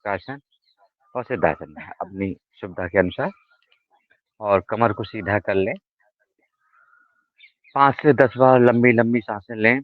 वज्रासन और सिद्धासन में अपनी सुविधा के अनुसार, और कमर को सीधा कर लें। 5 से 10 बार लंबी लंबी सांसें लें।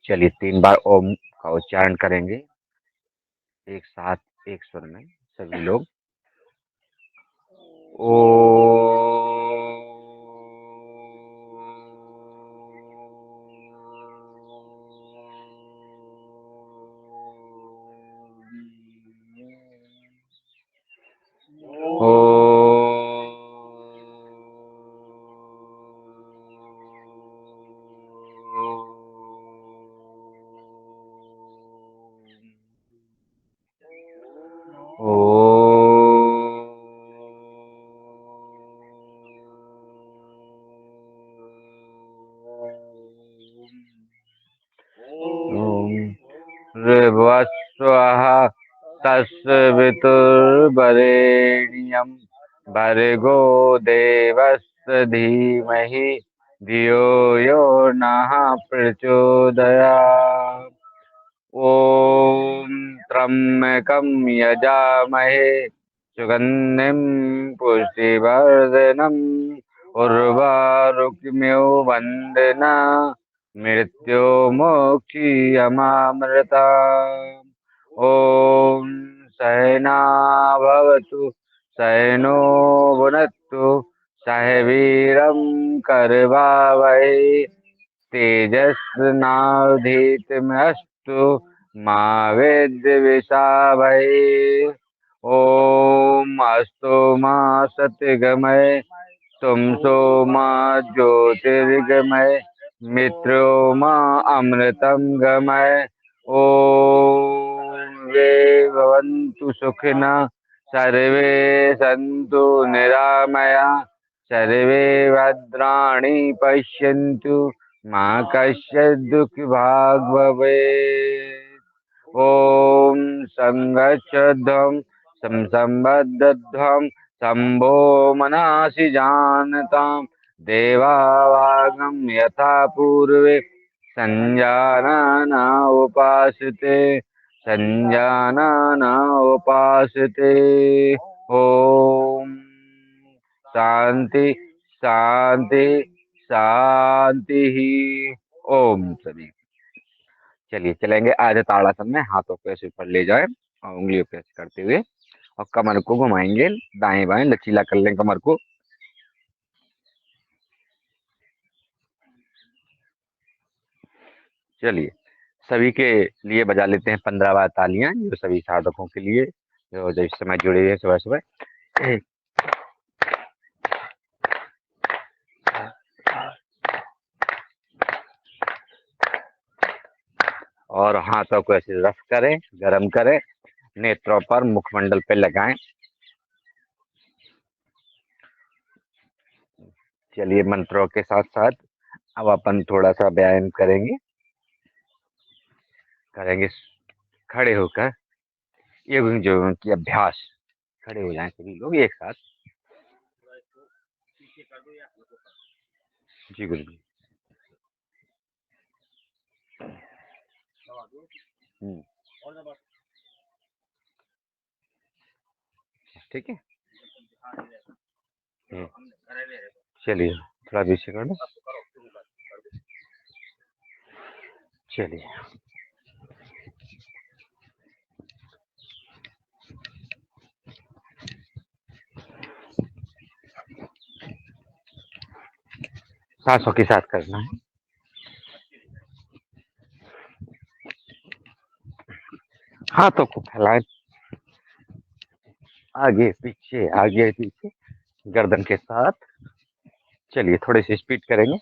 चलिए 3 बार ओम का उच्चारण करेंगे एक साथ एक स्वर में सभी लोग। ओ ऋभुस्वः तस्य वितुर्वरेण्यं भर्गो देवस्य धीमहि धियो यो नः प्रचोदयात्। ॐ त्र्यम्बकं यजामहे सुगन्धिं पुष्टिवर्धनम् उर्वारुकमिव वन्दना मृत्युर्मुक्षीयमामृतात्। ॐ सहना भवतु सहनो भुनक्तु सह वीर्यं करवावहै तेजस्विनावधीतमस्तु मा विद्विषावहै। ॐ अस्तु मा सत्यगमय तुमसो मा ज्योतिर्गमय मित्रो मा अमृतं गमय। ॐ वे भवन्तु सुखिनः सर्वे सन्तु निरामया सर्वे भद्राणि पश्यन्तु मा कश्चित् दुःखभाग् भवेत्। ॐ संगच्छध्वं संसम्बद्धध्वं शम्भो मनासि जानतां देवावागं यथा पूर्वे संजानना उपासते संजानना उपासते। ॐ शांति शांति शांति ही। ओम सभी। चलिए चलेंगे आधे ताड़ासन में। हाथों को ऐसे ऊपर ले जाएं और उंगलियों पे ऐसे करते हुए और कमर को घुमाएंगे दाएं बाएं, लचीला कर लें कमर को। चलिए सभी के लिए बजा लेते हैं 15 बार तालियां, जो सभी साधकों के लिए जो इस समय जुड़े हैं सुबह सुबह। और हाथों को ऐसे रफ करें, गरम करें, नेत्रों पर मुखमंडल पे लगाएं। चलिए मंत्रों के साथ साथ अब अपन थोड़ा सा व्यायाम करेंगे खड़े होकर योगिंग जोगिंग की अभ्यास। खड़े हो जाएं सभी लोग एक साथ। जी गुरु जी। ठीक है। चलिए थोड़ा पीछे कर दो। चलिए सांसों के साथ करना है। हाथों को फैलाएं आगे पीछे गर्दन के साथ। चलिए थोड़ी सी स्पीड करेंगे।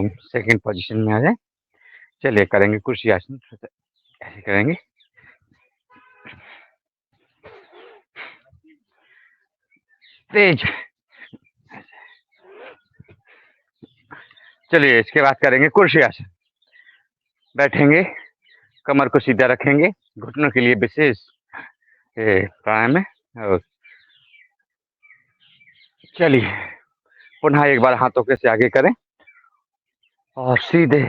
सेकंड पोजीशन में आ जाए। चलिए करेंगे कुर्सी आसन, ऐसे करेंगे। तेज। चलिए इसके बाद करेंगे कुर्सी आसन। बैठेंगे, कमर को सीधा रखेंगे, घुटनों के लिए विशेष प्राणायाम है। और चलिए पुनः एक बार हाथों के से आगे करें और सीधे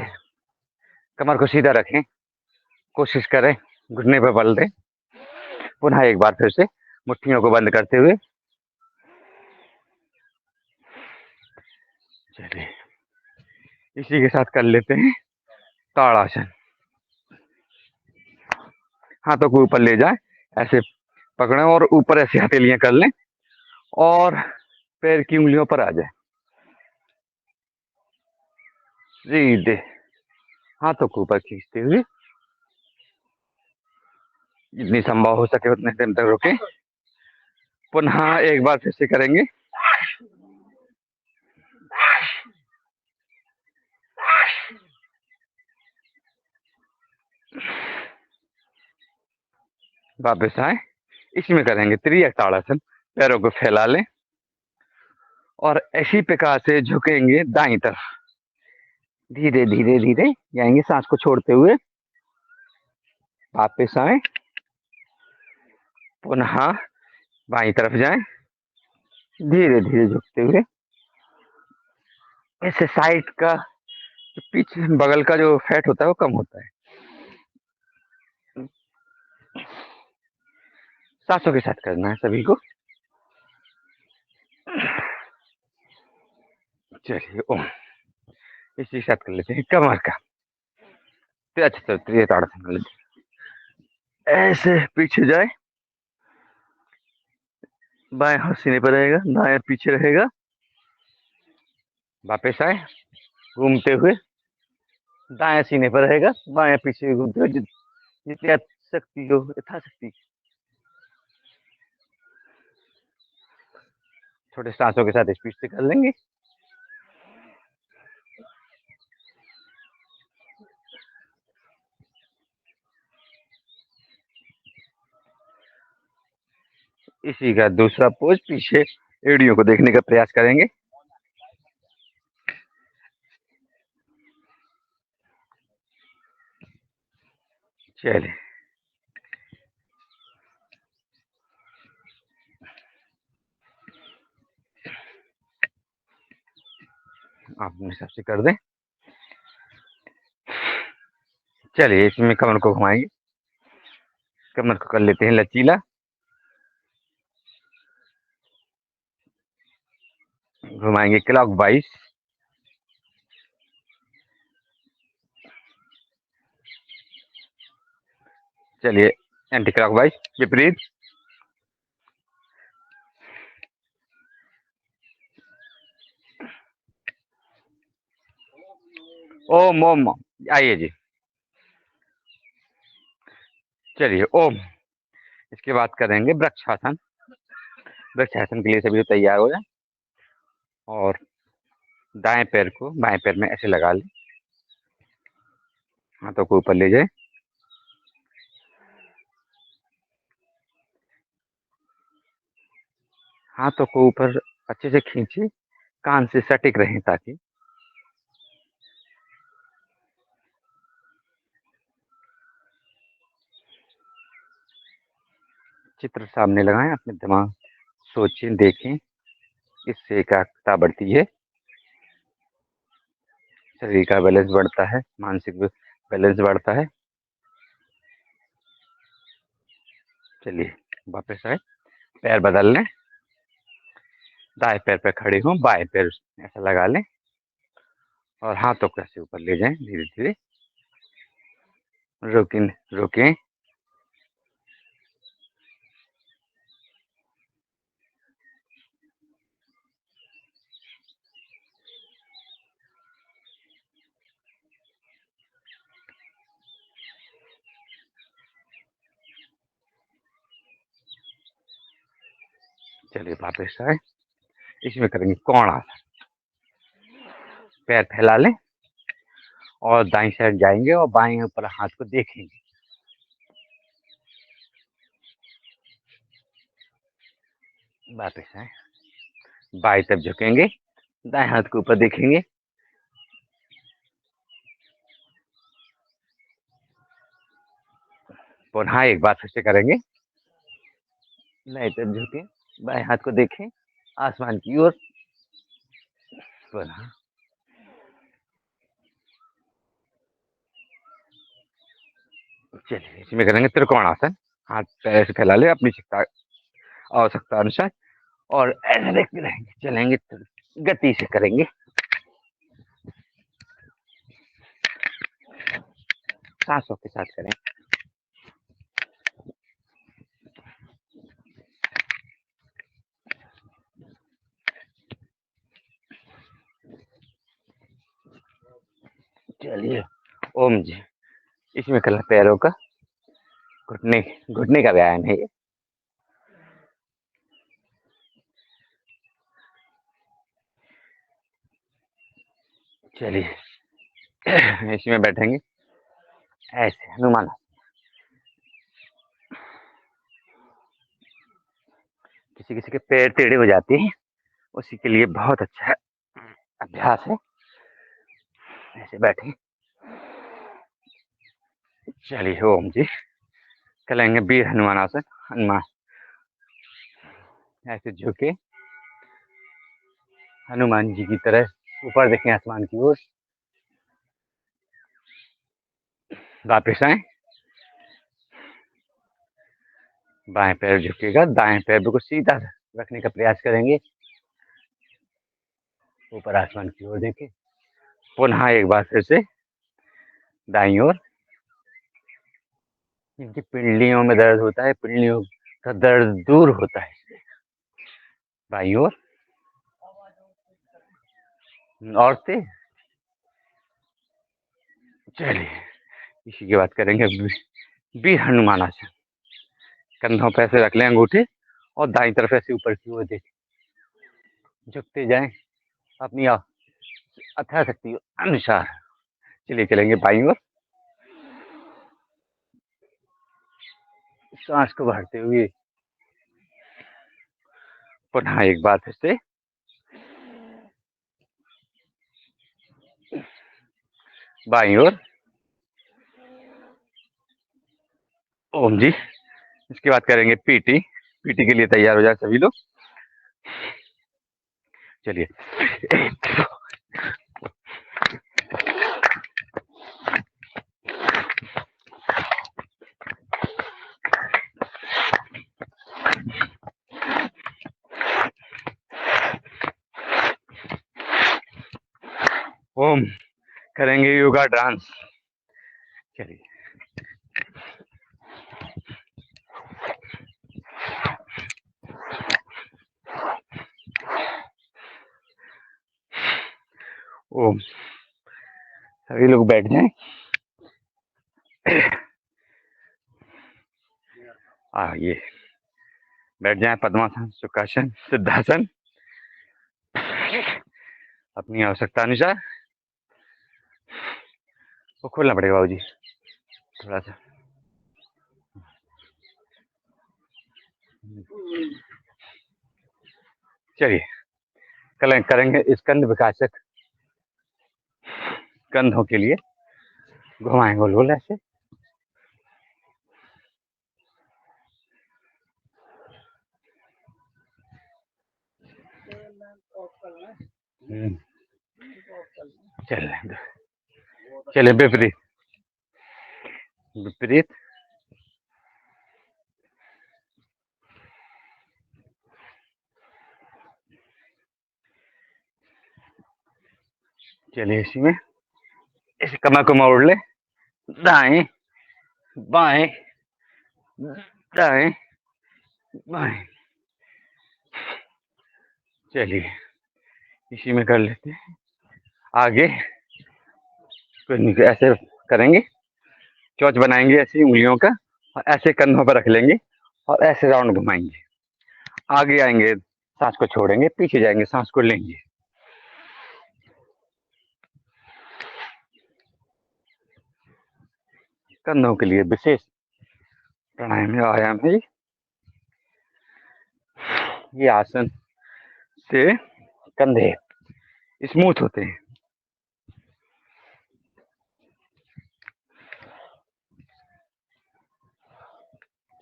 कमर को सीधा रखें, कोशिश करें घुटने पर बल दें। पुनः एक बार फिर से मुट्ठियों को बंद करते हुए। चलिए इसी के साथ कर लेते हैं ताड़ासन। हाथों को ऊपर ले जाए, ऐसे पकड़ें और ऊपर ऐसे हथेलियां कर लें और पैर की उंगलियों पर आ जाए। सीधे हाथों को ऊपर खींचते हुए जितनी संभव हो सके उतने देर तक रुके। पुनः एक बार फिर से करेंगे। वापस आए, इसी में करेंगे त्रियक ताड़ासन। पैरों को फैला लें और ऐसी प्रकार से झुकेंगे दाईं तरफ। धीरे धीरे धीरे जाएंगे सांस को छोड़ते हुए। वापस आए, पुनः बाईं तरफ जाएं, धीरे धीरे झुकते हुए। इससे साइड का जो पीछे बगल का जो फैट होता है वो कम होता है। सांसों के साथ करना है सभी को। चलिए ओम। इसी के साथ कर लेते हैं कमर का। अच्छा त्रियक ताड़ासन कर लेते हैं। ऐसे पीछे जाए, बाएं हाथ सीने पर रहेगा, दाएं पीछे रहेगा। वापस आए, घूमते हुए दाएं सीने पर रहेगा, बाएं पीछे घूमते हुए। जितनी शक्ति हो, यथाशक्ति छोटे सांसों के साथ स्पीड से कर लेंगे। इसी का दूसरा पोज, पीछे एड़ियों को देखने का प्रयास करेंगे। चलिए आप अपने हिसाब से कर दें। चलिए इसमें कमर को घुमाएंगे, कमर को कर लेते हैं लचीला। घुमाएंगे क्लॉक वाइज। चलिए एंटी क्लॉक वाइज, विपरीत। ओम ओम आइए जी। चलिए ओम। इसके बाद करेंगे वृक्षासन। वृक्षासन के लिए सभी तैयार हो जाए और दाएं पैर को बाएं पैर में ऐसे लगा लें, हाथों को ऊपर ले जाए। हाथों को ऊपर अच्छे से खींचे, कान से सटिक रहें ताकि चित्र सामने लगाएं। अपने दिमाग सोचें, देखें, इससे एकाग्रता बढ़ती है, शरीर का बैलेंस बढ़ता है, मानसिक बैलेंस बढ़ता है। चलिए वापस आए, पैर बदल लें, दाएं पैर पे खड़े हों, बाएं पैर ऐसा लगा लें और हाथों को ऐसे ऊपर ले जाएं धीरे धीरे। रुकें रुकें। चलिए वापस आए, इसमें करेंगे कोणासन। पैर फैला लें, और दाईं साइड जाएंगे और बाएं ऊपर हाथ को देखेंगे। वापस आए, बाएं तरफ झुकेंगे, दाएं हाथ को ऊपर देखेंगे, पुनः एक बार फिर से करेंगे। दाएं तरफ झुके, बाएं हाथ को देखें आसमान की ओर, पुनः चलिए इसमें करेंगे त्रिकोणासन। हाथ पैर से फैला ले अपनी आवश्यकता अनुसार और ऐसे देखते रहेंगे, चलेंगे, गति से करेंगे, सांसों के साथ करें। चलिए ओम जी। इसमें करना पैरों का घुटने घुटने का व्यायाम है ये। चलिए इसमें बैठेंगे ऐसे हनुमान। किसी किसी के पैर टेढ़े हो जाते हैं, उसी के लिए बहुत अच्छा अभ्यास है। ऐसे बैठे, चलिए ओम जी। करेंगे वीर हनुमान आसन। हनुमान ऐसे झुके, हनुमान जी की तरह ऊपर देखें आसमान की ओर, वापिस आए, बाएं पैर झुकेगा, दाएं पैर को सीधा रखने का प्रयास करेंगे, ऊपर आसमान की ओर देखें, पुनः एक बार फिर से दाईं ओर। जिनकी पिंडलियों में दर्द होता है, पिंडलियों का दर्द दूर होता है, बाईं ओर और से। चलिए इसी की बात करेंगे वीर हनुमान आसन। कंधों पे ऐसे रख लें अंगूठे और दाईं तरफ ऐसे ऊपर की ओर देखें, झुकते जाएं अपनी यथाशक्ति अनुसार। चलिए चलेंगे बाईं ओर, सांस को भरते हुए, पुनः एक बार फिर से बाईं ओर, ओम जी। इसके बाद करेंगे पीटी। पीटी के लिए तैयार हो जाए सभी लोग। चलिए ओम करेंगे योगा डांस। चलिए ओम, सभी लोग बैठ जाएं। ये बैठ जाएं, पद्मासन, सुखासन, सिद्धासन, अपनी आवश्यकता अनुसार। वो खोलना पड़ेगा बाबू जी थोड़ा सा। चलिए करेंगे स्कंद विकासक। कंधों के लिए घुमाएंगे गोल गोल ऐसे, चलिए विपरीत विपरीत। चलिए इसमें इस कमर को मोड़ ले, दाएं बाएं दाएं बाएं। चलिए इसी में कर लेते हैं। आगे ऐसे करेंगे, चोच बनाएंगे ऐसी उंगलियों का और ऐसे कंधों पर रख लेंगे और ऐसे राउंड घुमाएंगे। आगे आएंगे, सांस को छोड़ेंगे, पीछे जाएंगे, सांस को लेंगे। कंधों के लिए विशेष प्राणायाम या आयाम है। ये आसन से कंधे स्मूथ होते हैं।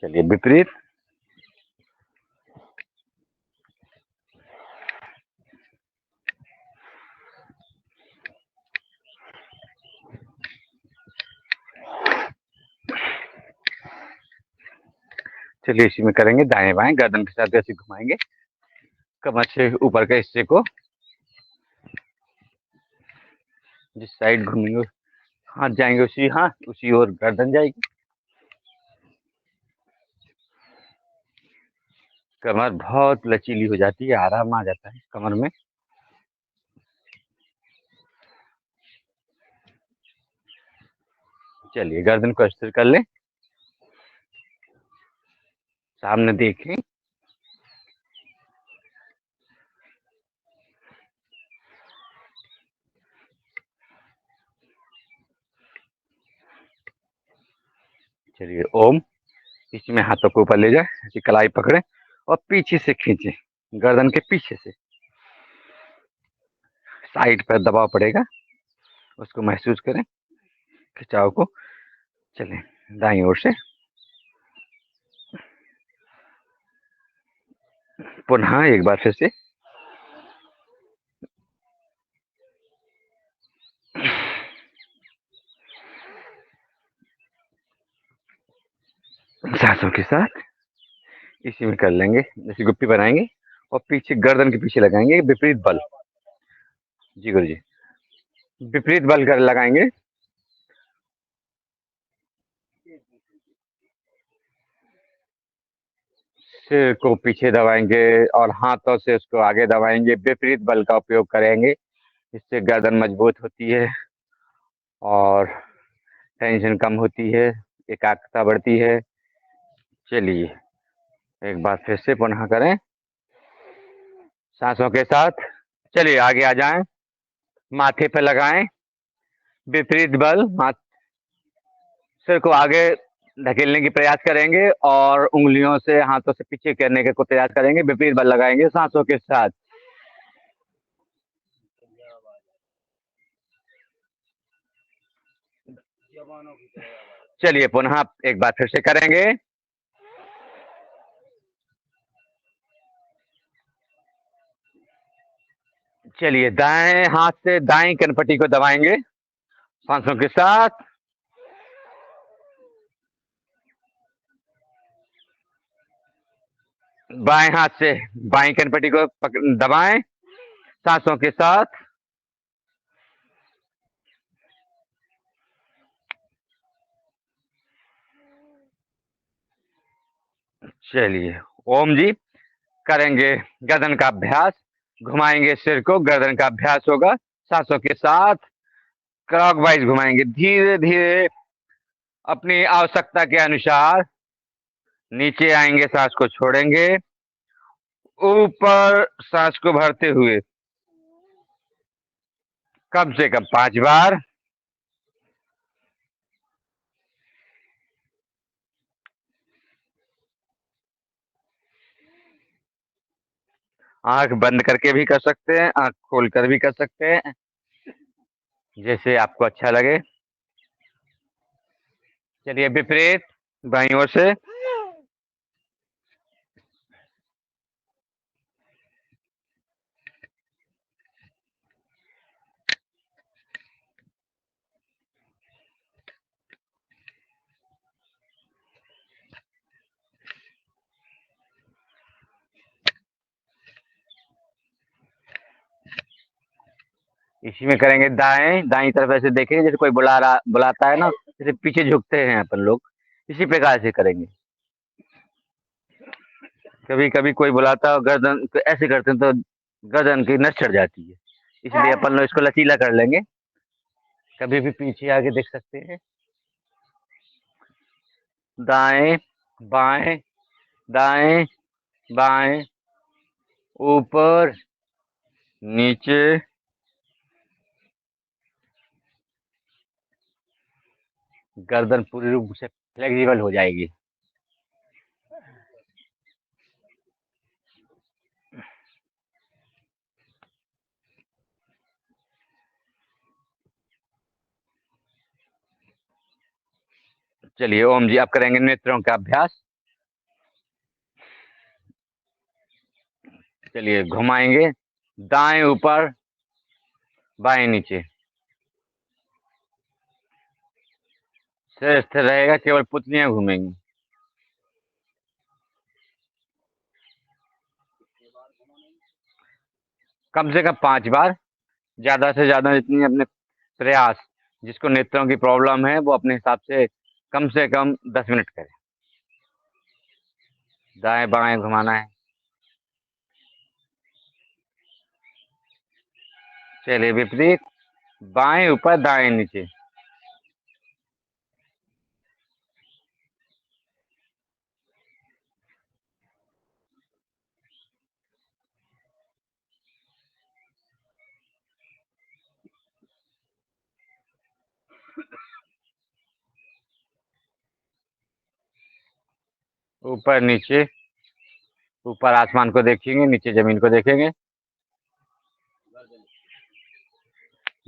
चलिए विपरीत। चलिए इसी में करेंगे दाएं बाएं, गर्दन के साथ ऐसे घुमाएंगे, कमर से ऊपर के हिस्से को जिस साइड घूमेंगे हाथ जाएंगे उसी ओर गर्दन जाएगी। कमर बहुत लचीली हो जाती है, आराम आ जाता है कमर में। चलिए गर्दन को स्थिर कर लें, सामने देखें। चलिए ओम। इसमें हाथों को ऊपर ले जाए, ऐसी कलाई पकड़े और पीछे से खींचे, गर्दन के पीछे से। साइड पर दबाव पड़ेगा, उसको महसूस करें खिंचाव को। चलें दाईं ओर से पुनः एक बार फिर से। सांसों के साथ इसी में कर लेंगे, जैसे गुप्पी बनाएंगे और पीछे गर्दन के पीछे लगाएंगे विपरीत बल। जी गुरु जी, विपरीत बल कर लगाएंगे। सिर को पीछे दबाएंगे और हाथों से उसको आगे दबाएंगे, विपरीत बल का उपयोग करेंगे। इससे गर्दन मजबूत होती है और टेंशन कम होती है, एकाग्रता बढ़ती है। चलिए एक बार फिर से पुनः करें सांसों के साथ। चलिए आगे आ जाएं, माथे पे लगाएं विपरीत बल, सिर को आगे धकेलने की प्रयास करेंगे और उंगलियों से हाथों से पीछे करने के को प्रयास करेंगे, विपरीत बल लगाएंगे सांसों के साथ। चलिए पुनः एक बार फिर से करेंगे। चलिए दाएं हाथ से दाएं कनपट्टी को दबाएंगे सांसों के साथ। बाएं हाथ से बाएं कनपट्टी को दबाएं सांसों के साथ। चलिए ओम जी करेंगे गर्दन का अभ्यास, घुमाएंगे सिर को, गर्दन का अभ्यास होगा सांसों के साथ। क्लॉकवाइज घुमाएंगे धीरे धीरे अपनी आवश्यकता के अनुसार। नीचे आएंगे, सांस को छोड़ेंगे, ऊपर सांस को भरते हुए कम से कम 5 बार। आंख बंद करके भी कर सकते हैं, आंख खोलकर भी कर सकते हैं, जैसे आपको अच्छा लगे। चलिए विपरीत बाईं ओर से। इसी में करेंगे दाएं, दाईं तरफ ऐसे देखेंगे जैसे कोई बुलाता है ना, जैसे पीछे झुकते हैं अपन लोग, इसी प्रकार से करेंगे। कभी कभी कोई बुलाता है गर्दन ऐसे करते हैं तो गर्दन की नस चढ़ जाती है, इसलिए अपन लोग इसको लचीला कर लेंगे। कभी भी पीछे आगे देख सकते हैं। दाएं बाएं, दाएं बाएं, ऊपर नीचे, गर्दन पूरी रूप से फ्लेक्सिबल हो जाएगी। चलिए ओम जी, अब करेंगे नेत्रों का अभ्यास। चलिए घुमाएंगे, दाएं ऊपर बाएं नीचे। सिर स्थिर रहेगा, केवल पुतलियां घूमेंगी। कम से कम 5 बार, ज्यादा से ज्यादा जितनी अपने प्रयास, जिसको नेत्रों की प्रॉब्लम है वो अपने हिसाब से कम 10 मिनट करे। दाएं बाएं घुमाना है। चलिए विपरीत, बाएं ऊपर दाएं नीचे। ऊपर नीचे, ऊपर आसमान को देखेंगे, नीचे जमीन को देखेंगे।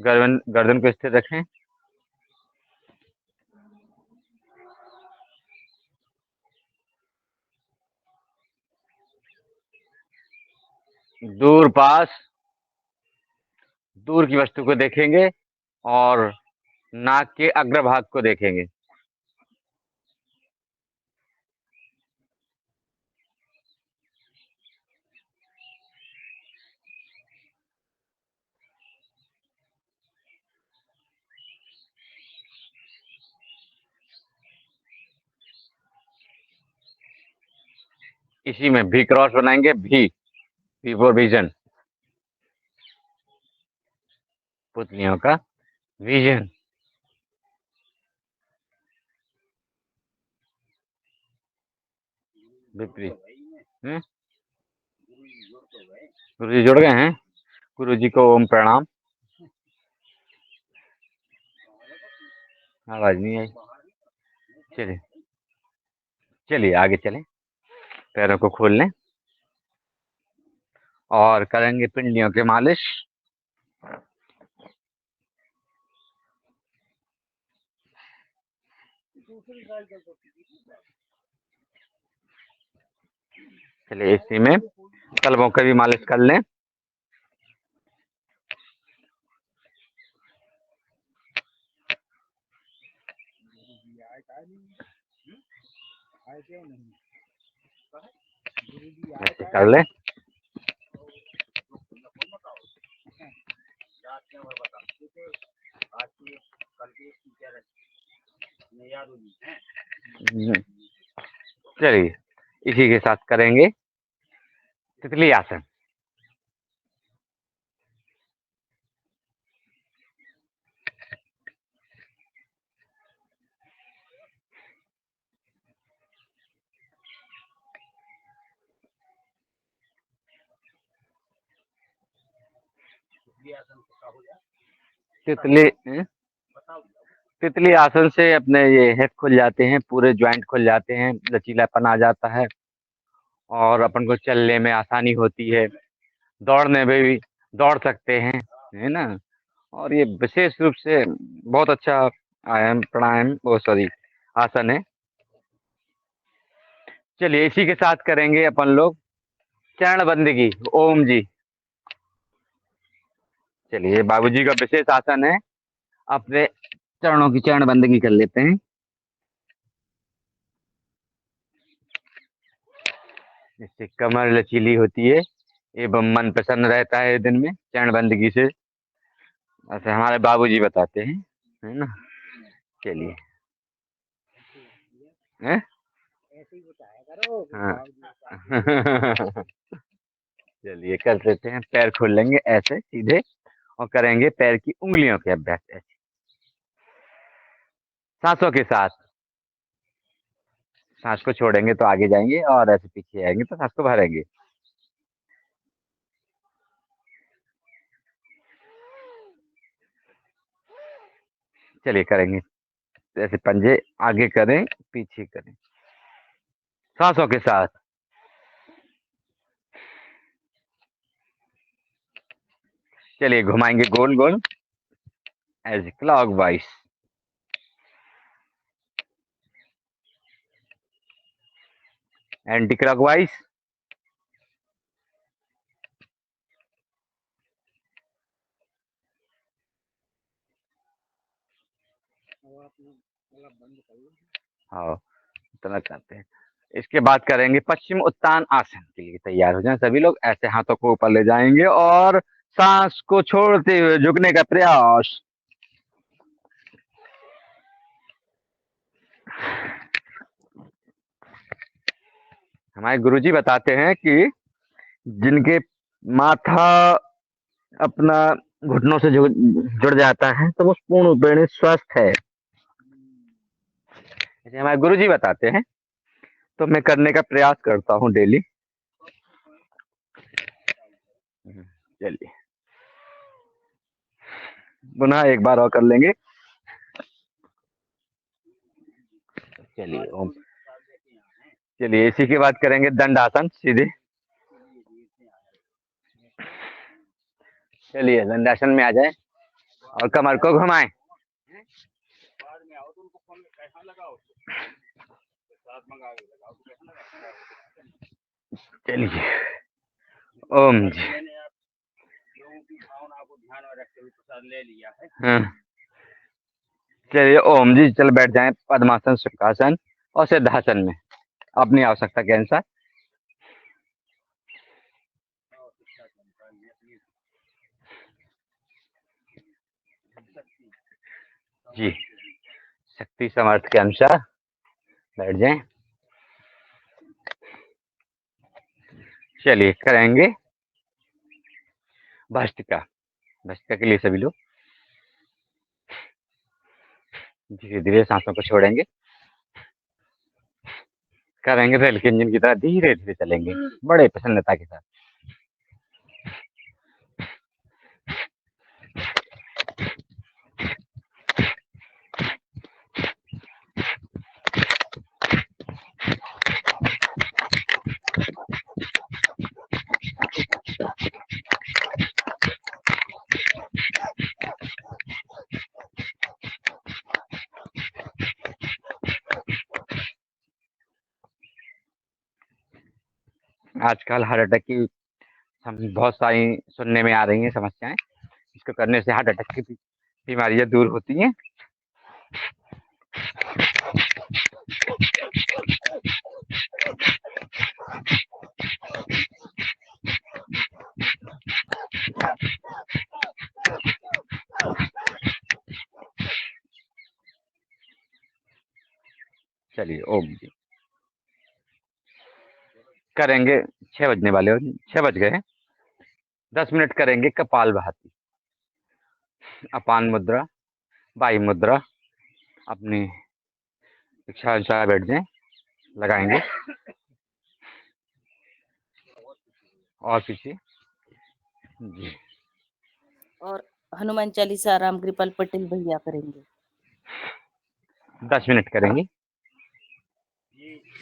गर्दन गर्दन को स्थिर रखें। दूर पास, दूर की वस्तु को देखेंगे और नाक के अग्रभाग को देखेंगे। इसी में भी क्रॉस बनाएंगे, भी फॉर विजन, पुतलियों का विजन। विपरीत। गुरु जी जुड़ गए हैं। गुरु जी को ओम प्रणाम। आवाज नहीं आई। चलिए, चलिए आगे चलें। पैरों को खोल लें और करेंगे पिंडलियों की मालिश। चलिए इसी में कलमों की भी मालिश कर लें। ऐसे कर लें। चलिए इसी के साथ करेंगे तितली आसन। तितली तितली आसन से अपने ये हिप खुल जाते हैं, पूरे ज्वाइंट खुल जाते हैं, लचीलापन आ जाता है और अपन को चलने में आसानी होती है, दौड़ने में भी दौड़ सकते हैं, है ना। और ये विशेष रूप से बहुत अच्छा आयाम प्राणायाम, वो सॉरी, आसन है। चलिए इसी के साथ करेंगे अपन लोग चरण बंदगी, ओम जी। चलिए बाबूजी का विशेष आसन है, अपने चरणों की चरण बंदगी कर लेते हैं। इससे कमर लचीली होती है एवं मन प्रसन्न रहता है दिन में चरण बंदगी से, ऐसे हमारे बाबूजी बताते हैं, है ना। चलिए, हैं? हाँ। चलिए कर लेते हैं, पैर खोल लेंगे ऐसे सीधे और करेंगे पैर की उंगलियों के अभ्यास ऐसे, सांसों के साथ। सांस को छोड़ेंगे तो आगे जाएंगे और ऐसे पीछे आएंगे तो सांस को भरेंगे। चलिए करेंगे। ऐसे पंजे आगे करें, पीछे करें, सांसों के साथ। चलिए घुमाएंगे गोल गोल एज क्लॉकवाइज। Anti clockwise. हाँ, इतना करते हैं। इसके बाद करेंगे पश्चिम उत्तान आसन के लिए। तैयार हो जाएं सभी लोग। ऐसे हाथों को ऊपर ले जाएंगे और सांस को छोड़ते हुए झुकने का प्रयास। हमारे गुरुजी बताते हैं कि जिनके माथा अपना घुटनों से जुड़ जाता है तो वो पूर्ण रूपेण स्वस्थ है, ऐसे हमारे गुरुजी बताते हैं। तो मैं करने का प्रयास करता हूँ डेली। चलिए पुनः एक बार और कर लेंगे। चलिए ओम। चलिए इसी के बाद करेंगे दंडासन सीधे। चलिए दंडासन में आ जाए और कमर को घुमाएं। चलिए ओम जी। हाँ। चलिए ओम जी, चल बैठ जाएं पद्मासन, सुखासन और सिद्धासन में अपनी आवश्यकता के अनुसार। जी, शक्ति समर्थ के अनुसार बैठ जाएं। चलिए करेंगे भस्त्रिका। भस्त्रिका के लिए सभी लोग धीरे धीरे सांसों को छोड़ेंगे। करेंगे रेल के इंजन की तरह धीरे धीरे चलेंगे, बड़े प्रसन्नता के साथ। आजकल हार्ट अटैक की हम बहुत सारी सुनने में आ रही हैं समस्याएं। इसको करने से हार्ट अटैक की बीमारियां दूर होती हैं। चलिए ओम जी करेंगे। 6 बजने वाले, 6 बज गए। 10 मिनट करेंगे कपाल भाती, अपान मुद्रा, वायु मुद्रा। अपनी इच्छा अनुसार बैठ जाएं, लगाएंगे और पीछे जी। और हनुमान चालीसा राम कृपाल पटेल भैया करेंगे। 10 मिनट करेंगे।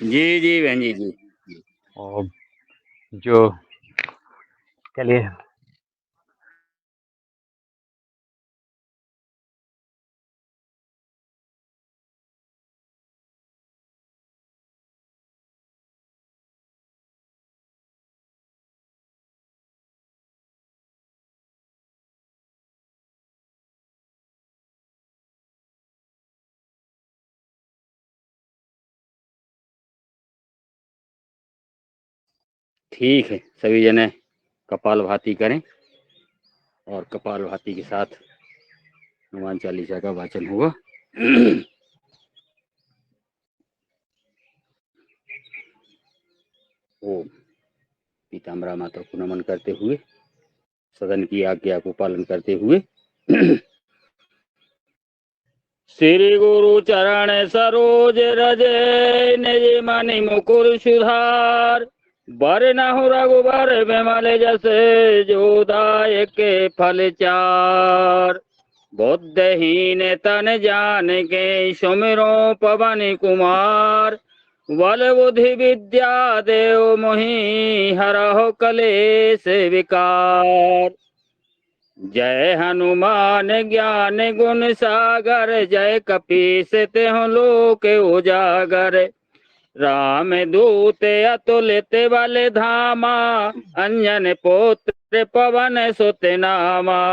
जी जी बहन जी। और जो चलिए ठीक है, सभी जने कपाल भाती करें और कपाल भाती के साथ हनुमान चालीसा का वाचन होगा। ओम। पीताम्बरा माता को नमन करते हुए, सदन की आज्ञा को पालन करते हुए। श्री गुरु चरण सरोज रज निज मनि मुकुर सुधार, बरनहु रघुबर बिमल जस जो दायक फल चार। बुद्धहीन तन जान के सुमिरो पवन कुमार। बल बुद्धि विद्या देव मोहि हरहु कलेश विकार। जय हनुमान ज्ञान गुण सागर जय कपीस तिहुँ लोक उजागर। राम दूत अतुलित बल धामा अंजन पुत्र पवन सुत नामा।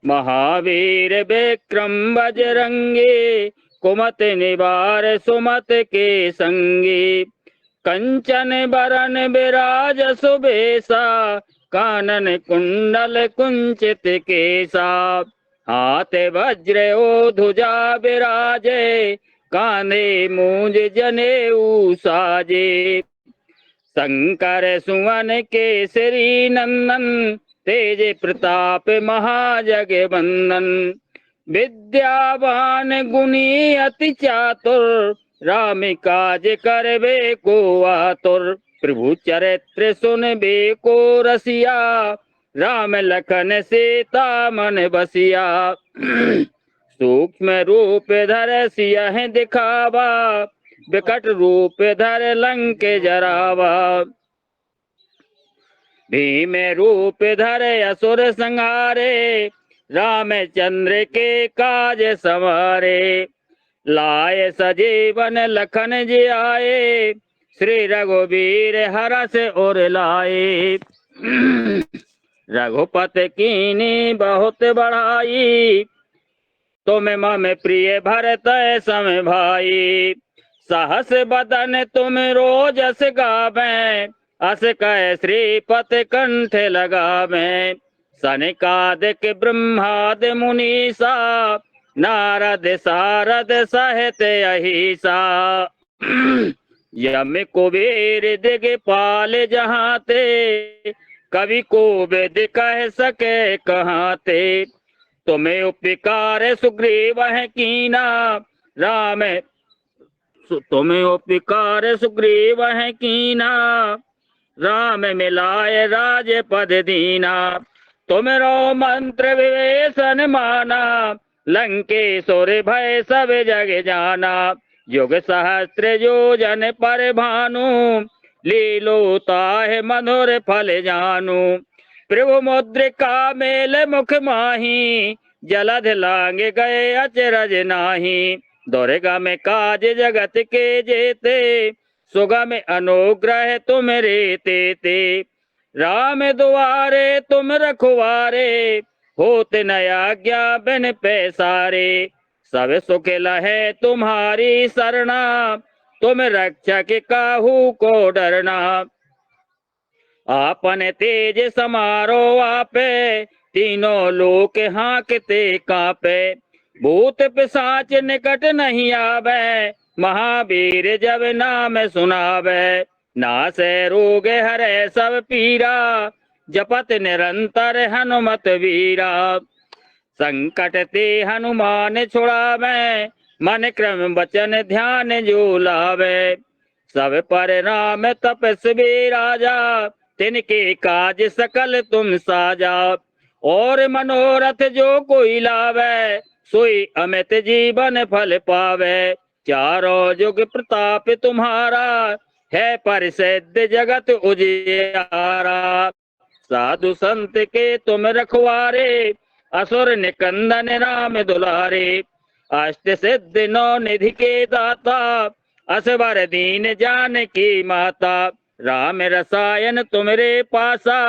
महावीर विक्रम बजरंगी कुमत निवार सुमत के संगी। कंचन बरन बिराज सुबेसा कानन कुंडल कुंचित केसा। हाथ वज्र ओ ध्वजा विराजे कांधे मूंज जनेऊ साजे। शंकर सुवन केसरी नंदन तेज प्रताप महाजगवंदन। विद्यावान गुणी अति चातुर राम काज करबे को आतुर। प्रभु चरित्र सुनबे को रसिया राम लखन सीता मन बसिया। सूक्ष्म रूप धर सियहि दिखावा विकट रूप धर लंक जरावा। भीम रूप धर असुर संहारे रामचंद्र के काज सवारे। लाए सजीवन लखन जी आए श्री रघुवीर हरष उर लाए। रघुपति कीनी बहुत बढ़ाई तुम मम प्रिय भरत सम भाई। सहस बदन तुम रोजस गावें अस कह श्रीपति कंठ लगावें। सनकादिक ब्रह्मादि मुनीसा नारद सारद सहित अहिसा। यम कुबेर दिगपाल जहाँ ते कवि कोविद कह सके कहाँ ते। तुम्हें उपकार सुग्रीव है कीना राम तुम्हें उपकार सुग्रीव है कीना। राम मिलाए राज पद दीना तुमरो मंत्र विभीषण माना। लंकेश्वर भय सब जग जाना। युग सहस्त्र योजन पर भानु लीलो ताहि मधुर फल जानू। प्रभु मुद्रिका मेल मुख माही जलध लांग गए अचरज नाही। दुर्गा में काज जगत के जेते सुगम अनुग्रह तुम रे ते। राम दुआरे तुम रखवारे होत न आज्ञा बिन पैसारे। सब सुख लहे तुम्हारी सरना तुम रक्षक काहू को डरना। आपन तेज समारो आपे तीनों लोक हाँकते कांपे। भूत पिशाच निकट नहीं आवे महावीर जब नाम सुनावे। नासै रोग हरै सब पीरा जपत निरंतर हनुमत वीरा। संकट ते हनुमान छुड़ावे मन क्रम वचन ध्यान जो लावे। सब पर राम तपस्वी राजा तिनके काज सकल तुम साजा। और मनोरथ जो कोई लावे सोई अमित जीवन फल पावे। चारों जुग प्रताप तुम्हारा है प्रसिद्ध जगत उजियारा। साधु संत के तुम रखवारे असुर निकंदन राम दुलारे। अष्ट सिद्धि नौ निधि के दाता असवर दीन जानकी माता। राम रसायन तुमरे पासा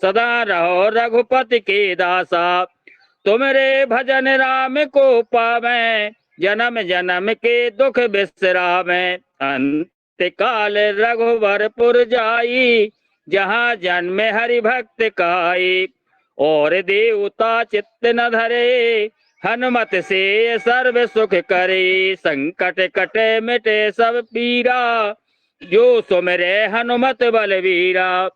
सदा रहो रघुपति के दासा। तुमरे भजन राम को पावें जन्म जन्म के दुख बिसरावें। अंत काल रघुवरपुर जाई जहाँ जन्म हरि भक्त काई। और देवता चित्त न धरे हनुमत से सर्व सुख करे। संकट कटे मिटे सब पीरा जो सुमिरे हनुमत बलवीरा।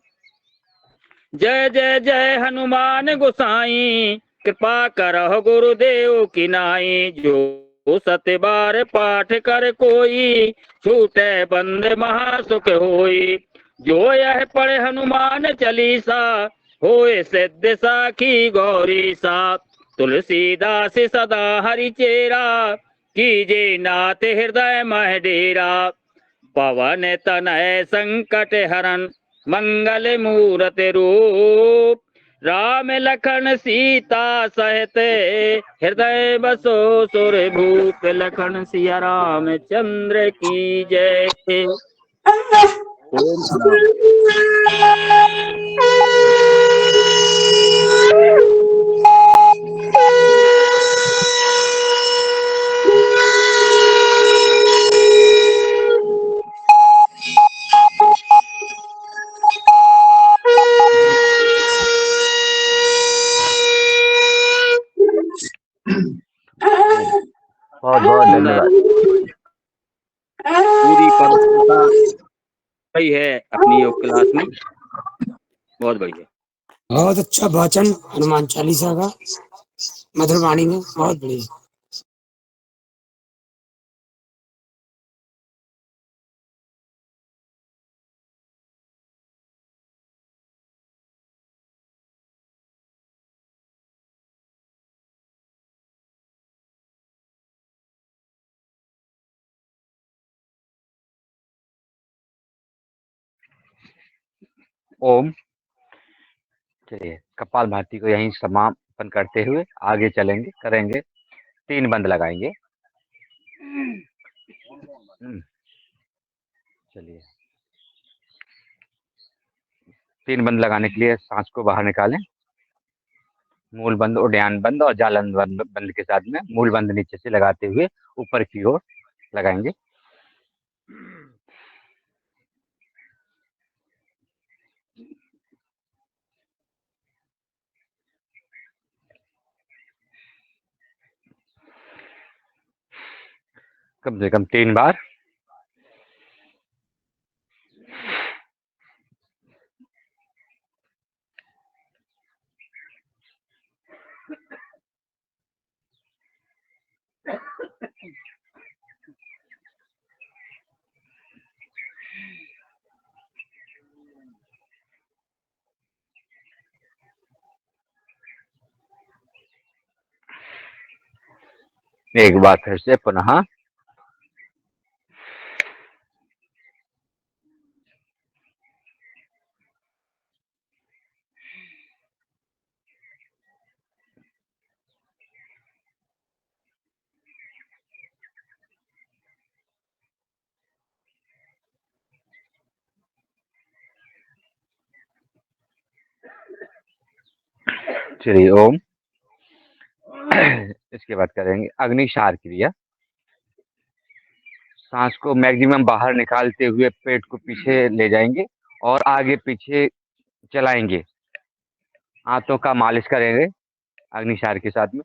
जय जय जय हनुमान गोसाई कृपा करहु गुरुदेव की नाई। जो सत बार पाठ कर कोई छूटे बंद महासुख होई। जो यह पढ़े हनुमान चालीसा होए सिद्ध साखी गौरी सा। तुलसीदास सदा हरि चेरा, कीजे नाथ हृदय मह डेरा। पवन तनय संकट हरन, मंगल मूरत रूप। राम लखन सीता सहित, हृदय बसो सुर भूप। लखन सिया राम चंद्र की जय। ओम प्रणाम। बहुत बहुत धन्यवाद। पूरी पवित्रता सही है अपनी योग क्लास में, बहुत बढ़िया। बहुत अच्छा वाचन हनुमान चालीसा का मधुर वाणी में, बहुत बढ़िया। ओम। चलिए कपाल भाती को यहीं समापन करते हुए आगे चलेंगे, करेंगे 3 बंद लगाएंगे। चलिए 3 बंद लगाने के लिए सांस को बाहर निकालें। मूल बंद, उड्डयन बंद और जालन बंद के साथ में मूल बंद नीचे से लगाते हुए ऊपर की ओर लगाएंगे। कम से कम 3 बार। एक बार फिर से पुनः चलिए ओम। इसके बाद करेंगे अग्निसार क्रिया। सांस को मैक्सिमम बाहर निकालते हुए पेट को पीछे ले जाएंगे और आगे पीछे चलाएंगे। हाथों का मालिश करेंगे अग्निसार के साथ में।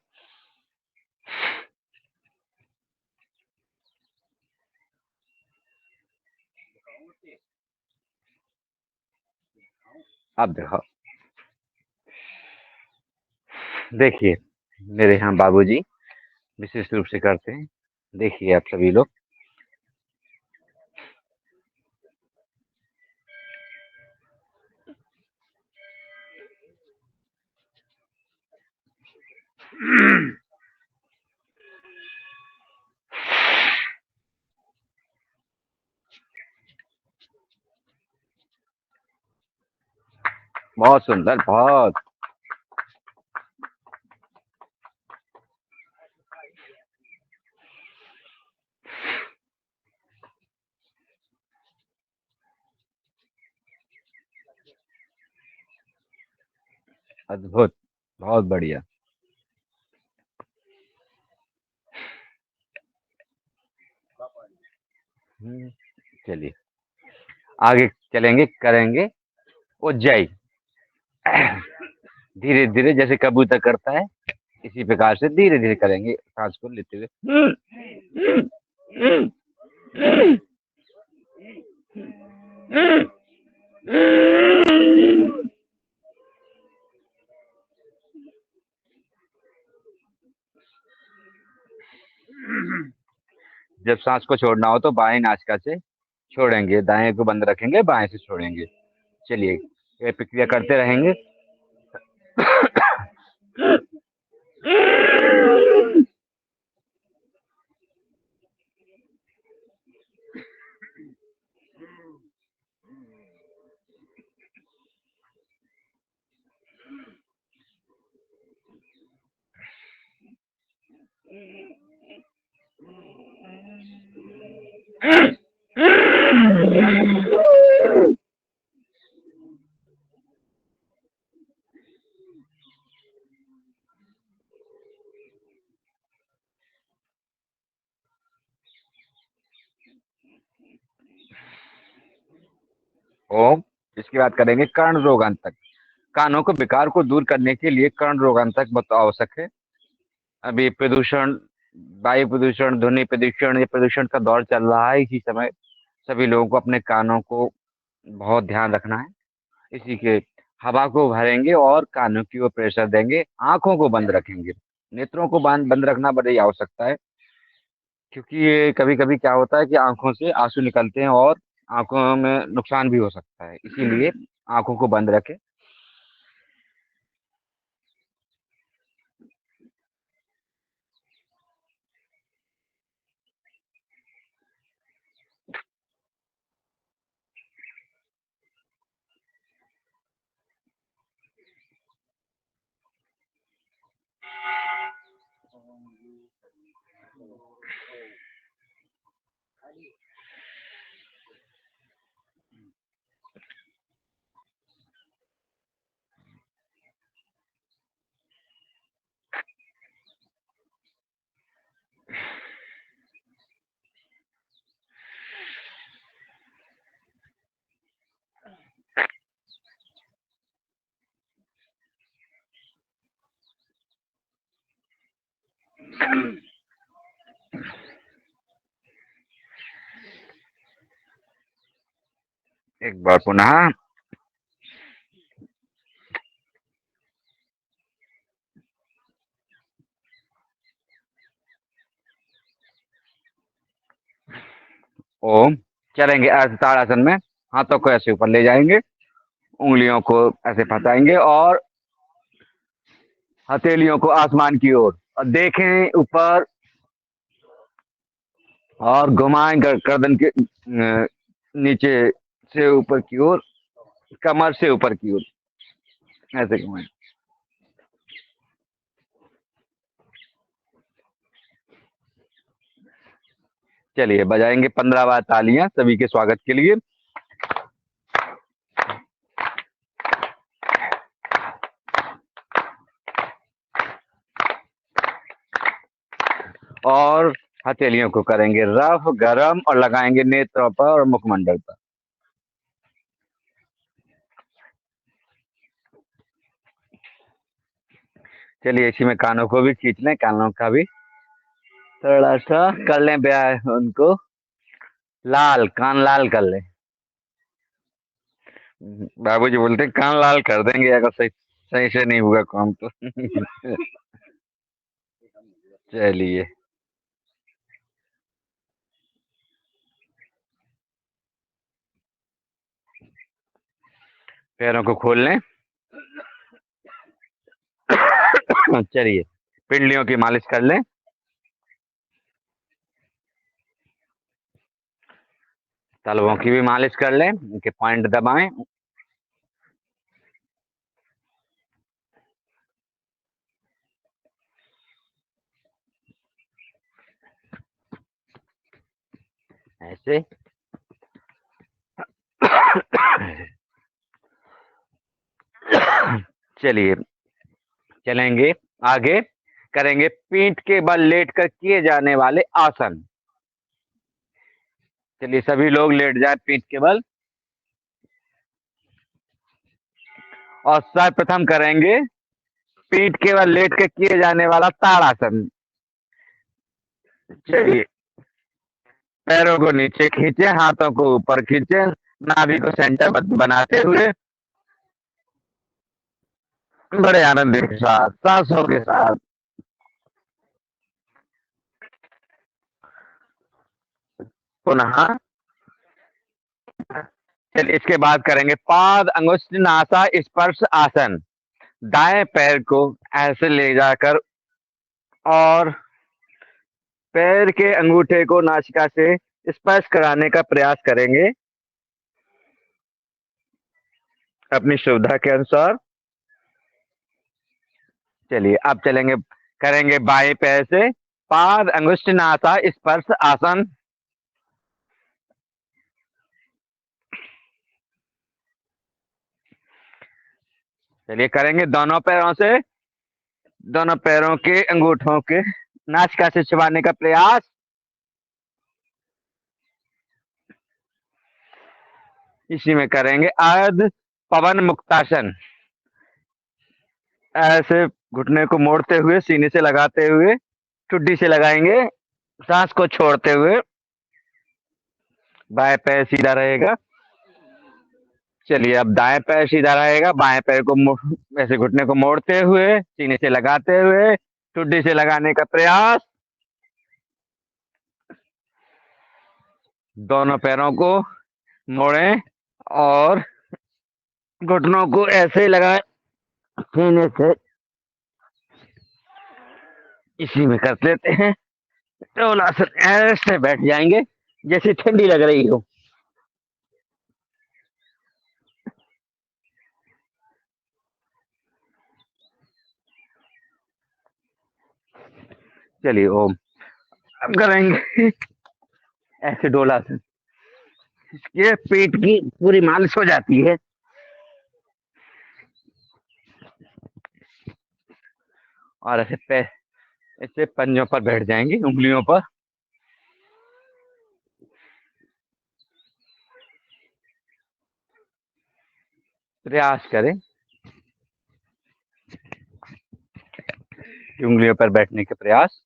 अब देखो, देखिए मेरे यहाँ बाबूजी विशेष रूप से करते हैं, देखिए आप सभी लोग। बहुत सुंदर, बहुत अद्भुत, बहुत बढ़िया। चलिए आगे चलेंगे, करेंगे उज्जयी। धीरे धीरे जैसे कबूतर करता है इसी प्रकार से धीरे धीरे करेंगे, सांस को लेते हुए। जब सांस को छोड़ना हो तो बाएं नासिका से छोड़ेंगे, दाएं को बंद रखेंगे, बाएं से छोड़ेंगे। चलिए ये प्रक्रिया करते रहेंगे। ओम। इसके बाद करेंगे कर्ण रोगांतक। कानों के विकार को दूर करने के लिए कर्ण रोगांतक बहुत आवश्यक है। अभी प्रदूषण, वायु प्रदूषण, ध्वनि प्रदूषण, ये प्रदूषण का दौर चल रहा है। इसी समय सभी लोगों को अपने कानों को बहुत ध्यान रखना है। इसी के हवा को भरेंगे और कानों की ओर प्रेशर देंगे, आंखों को बंद रखेंगे। नेत्रों को बंद रखना बड़ी आवश्यकता है, क्योंकि ये कभी कभी क्या होता है कि आंखों से आंसू निकलते हैं और आंखों में नुकसान भी हो सकता है। इसीलिए आंखों को बंद रखें। एक बार पुनः ओम। चलेंगे ऐसे ताड़ासन में। हाथों को ऐसे ऊपर ले जाएंगे, उंगलियों को ऐसे फंसाएंगे और हथेलियों को आसमान की ओर और देखें ऊपर, और घुमाएं गर्दन के नीचे से ऊपर की ओर, कमर से ऊपर की ओर ऐसे घुमाएं। चलिए बजाएंगे 15 बार तालियां सभी के स्वागत के लिए। और हथेलियों को करेंगे रफ, गरम और लगाएंगे नेत्रों पर और मुखमंडल पर। चलिए इसी में कानों को भी खींच लें, कानों का भी थोड़ा सा कर लें ब्याह, उनको लाल, कान लाल कर लें। बाबूजी बोलते हैं कान लाल कर देंगे अगर सही सही से नहीं हुआ काम तो। चलिए पैरों को खोल लें। चलिए पिंडलियों की मालिश कर लें। तलवों की भी मालिश कर लें, उनके पॉइंट दबाएं। ऐसे चलिए चलेंगे आगे। करेंगे पीठ के बल लेटकर किए जाने वाले आसन। चलिए सभी लोग लेट जाए पीठ के बल, और सर्वप्रथम करेंगे पीठ के बल लेट के किए जाने वाला ताड़ासन। चलिए पैरों को नीचे खींचे, हाथों को ऊपर खींचे, नाभि को सेंटर बनाते हुए बड़े आनंद के साथ, सांसों के साथ पुनः। चलिए इसके बाद करेंगे पाद अंगुष्ठ नासा स्पर्श आसन। दाएं पैर को ऐसे ले जाकर और पैर के अंगूठे को नासिका से स्पर्श कराने का प्रयास करेंगे अपनी सुविधा के अनुसार। चलिए अब चलेंगे, करेंगे बाएं पैर से पाद अंगुष्ठ नासा स्पर्श आसन। चलिए करेंगे दोनों पैरों से, दोनों पैरों के अंगूठों के नासिका से छुपाने का प्रयास। इसी में करेंगे अर्ध पवन मुक्तासन। ऐसे घुटने को मोड़ते हुए सीने से लगाते हुए ठुड्डी से लगाएंगे, सांस को छोड़ते हुए। बाएं पैर सीधा रहेगा। चलिए अब दाएं पैर सीधा रहेगा, बाएं पैर को ऐसे घुटने को मोड़ते हुए सीने से लगाते हुए ठुड्डी से लगाने का प्रयास। दोनों पैरों को मोड़ें और घुटनों को ऐसे लगाएं सीने से। इसी में कर लेते हैं टोलासन। ऐसे बैठ जाएंगे जैसे ठंडी लग रही हो। चलिए ओम। अब करेंगे ऐसे डोलासन, ये पेट की पूरी मालिश हो जाती है। और ऐसे पैर ऐसे पंजों पर बैठ जाएंगे, उंगलियों पर। प्रयास करें उंगलियों पर बैठने के प्रयास।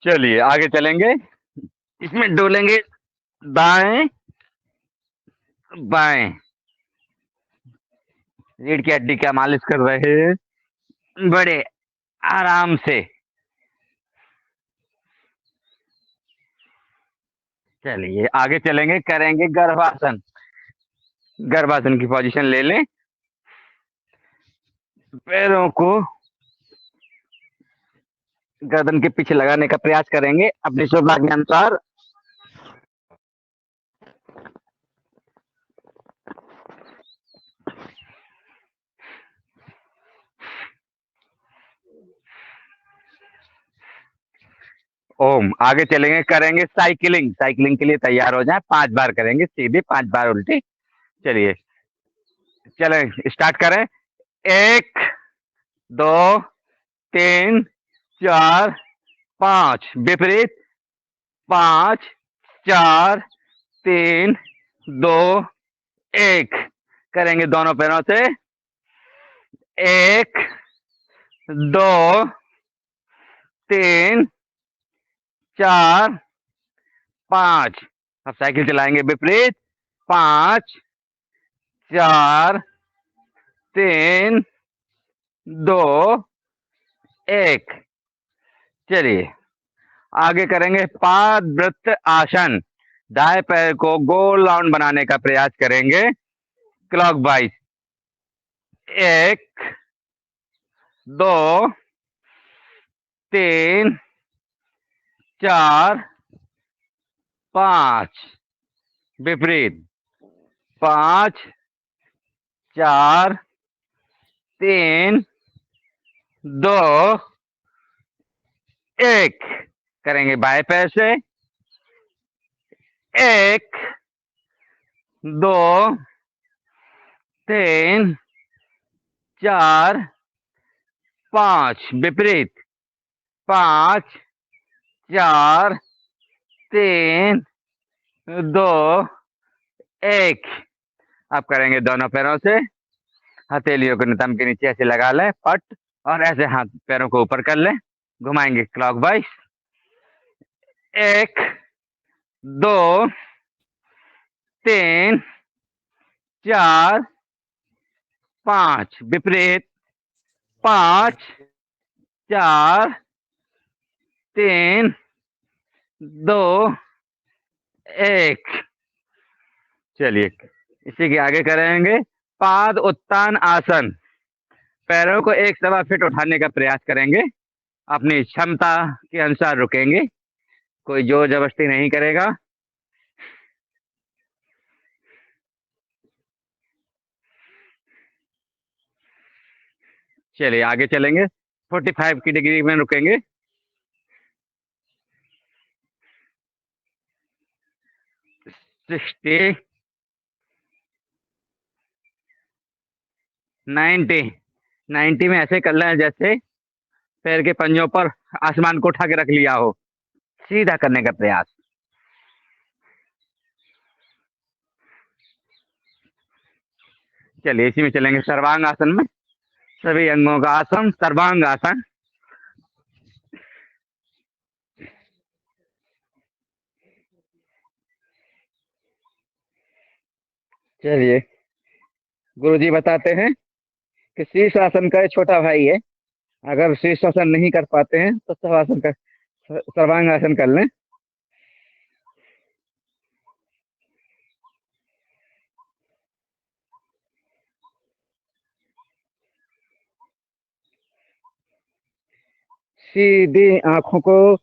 चलिए आगे चलेंगे, इसमें डोलेंगे दाएं बाएं, रीढ़ की हड्डी का मालिश कर रहे हैं बड़े आराम से। चलिए आगे चलेंगे, करेंगे गर्भासन। गर्भासन की पोजीशन ले लें, पैरों को गर्दन के पीछे लगाने का प्रयास करेंगे अपनी सुविधा के अनुसार। ओम। आगे चलेंगे, करेंगे साइकिलिंग। साइकिलिंग के लिए तैयार हो जाएं, 5 बार करेंगे सीधे, 5 बार उल्टी। चलिए चलें, स्टार्ट करें। 1 2 3 4 5, विपरीत 5 4 3 2 1। करेंगे दोनों पैरों से 1 2 3 4 5। अब साइकिल चलाएंगे विपरीत 5 4 3 2 1। चलिए आगे करेंगे पाद वृत्त आसन। दाएं पैर को गोल राउंड बनाने का प्रयास करेंगे क्लॉकवाइज। 1 2 3 4 5, विपरीत 5 4 3 2 1। करेंगे बाएं पैर से 1 2 3 4 5, विपरीत 5 4 3 2 1। अब करेंगे दोनों पैरों से, हथेलियों को नितंब के नीचे ऐसे लगा लें पट, और ऐसे हाथ पैरों को ऊपर कर लें, घुमाएंगे क्लॉकवाइज। 1 2 3 4 5, विपरीत 5 4 3 2 1। चलिए इसी के आगे करेंगे पाद उत्तान आसन। पैरों को 1 सवा फीट उठाने का प्रयास करेंगे। अपनी क्षमता के अनुसार रुकेंगे, कोई जोर जबरदस्ती नहीं करेगा। चलिए आगे चलेंगे। 45 की डिग्री में रुकेंगे। 60, 90, 90 में ऐसे कर लें जैसे पैर के पंजों पर आसमान को उठा के रख लिया हो, सीधा करने का प्रयास। चलिए इसी में चलेंगे, सर्वांग आसन में। सभी अंगों का आसन, सर्वांग आसन। चलिए गुरुजी बताते हैं कि शीर्षासन का एक छोटा भाई है। अगर शीर्षासन नहीं कर पाते हैं तो सर्वासन का सर्वांग आसन कर लें। सीधी आंखों को,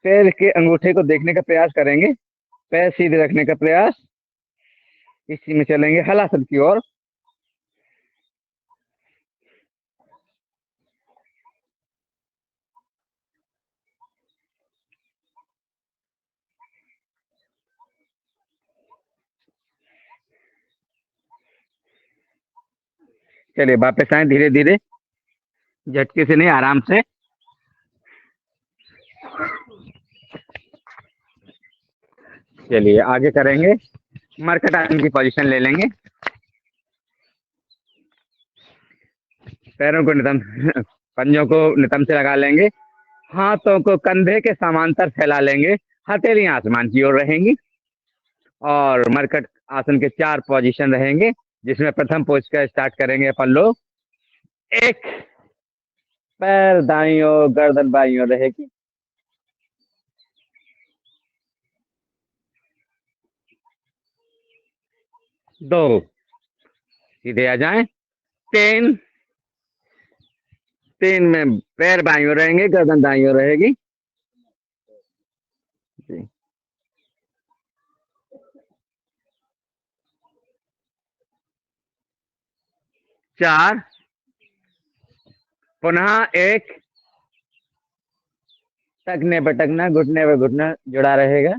पैर के अंगूठे को देखने का प्रयास करेंगे। पैर सीधे रखने का प्रयास। इसी में चलेंगे हलासन की ओर। चलिए वापस आए धीरे धीरे, झटके से नहीं, आराम से। चलिए आगे करेंगे, मरकट आसन की पोजीशन ले लेंगे। पैरों को नितंब, पंजों को नितंब से लगा लेंगे। हाथों को कंधे के समांतर फैला लेंगे। हथेलियां आसमान की ओर रहेंगी। और मरकट आसन के 4 पोजीशन रहेंगे, जिसमें प्रथम पोज का स्टार्ट करेंगे अपन लोग। एक, पैर दाईं ओर, गर्दन बाईं ओर रहेगी। 2, सीधे आ जाएं। 3, 3 में पैर बाईं ओर रहेंगे, गर्दन दाईं ओर रहेगी। जी। 4, पुनः 1, टखने पे टखना, घुटने पे घुटना जुड़ा रहेगा।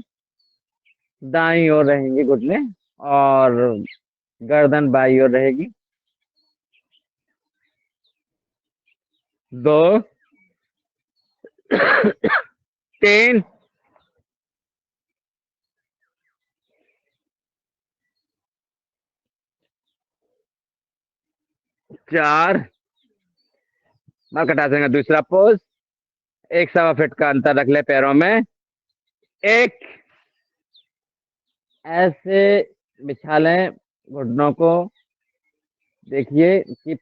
दाईं ओर रहेंगे घुटने, और गर्दन बाईं ओर रहेगी। 2, 3, 4। मरकट आसन का दूसरा पोज। 1 सवा फीट का अंतर रख ले पैरों में। 1, ऐसे बिछा लें घुटनों को। देखिए कि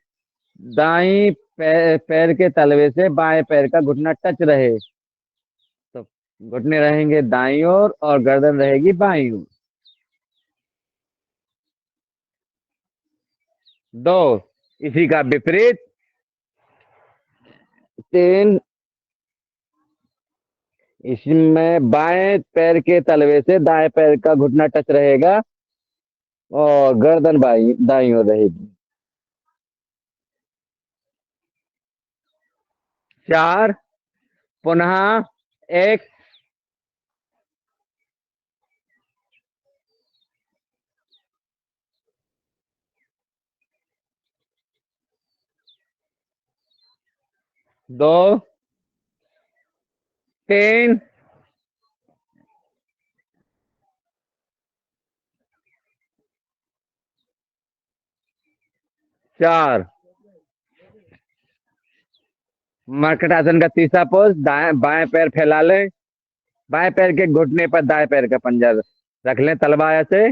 दाईं पैर के तलवे से बाएं पैर का घुटना टच रहे। तो घुटने रहेंगे दाईं ओर और गर्दन रहेगी बाईं ओर। 2, इसी का विपरीत। 3, इसमें बाएं पैर के तलवे से दाएं पैर का घुटना टच रहेगा और गर्दन दाईं ओर रहेगी। 4, पुनः 1, 2, 3, 4। मरकट आसन का तीसरा पोज। बाएं पैर फैला लें। बाएं पैर के घुटने पर दाएं पैर का पंजा रख लें तलवा ऐसे,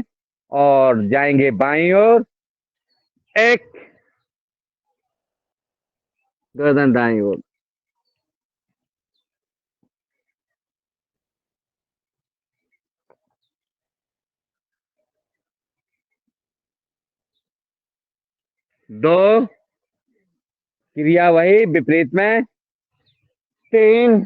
और जाएंगे बाईं ओर। 1, गर्दन दाईं ओर। 2, क्रिया वही, विपरीत में 3,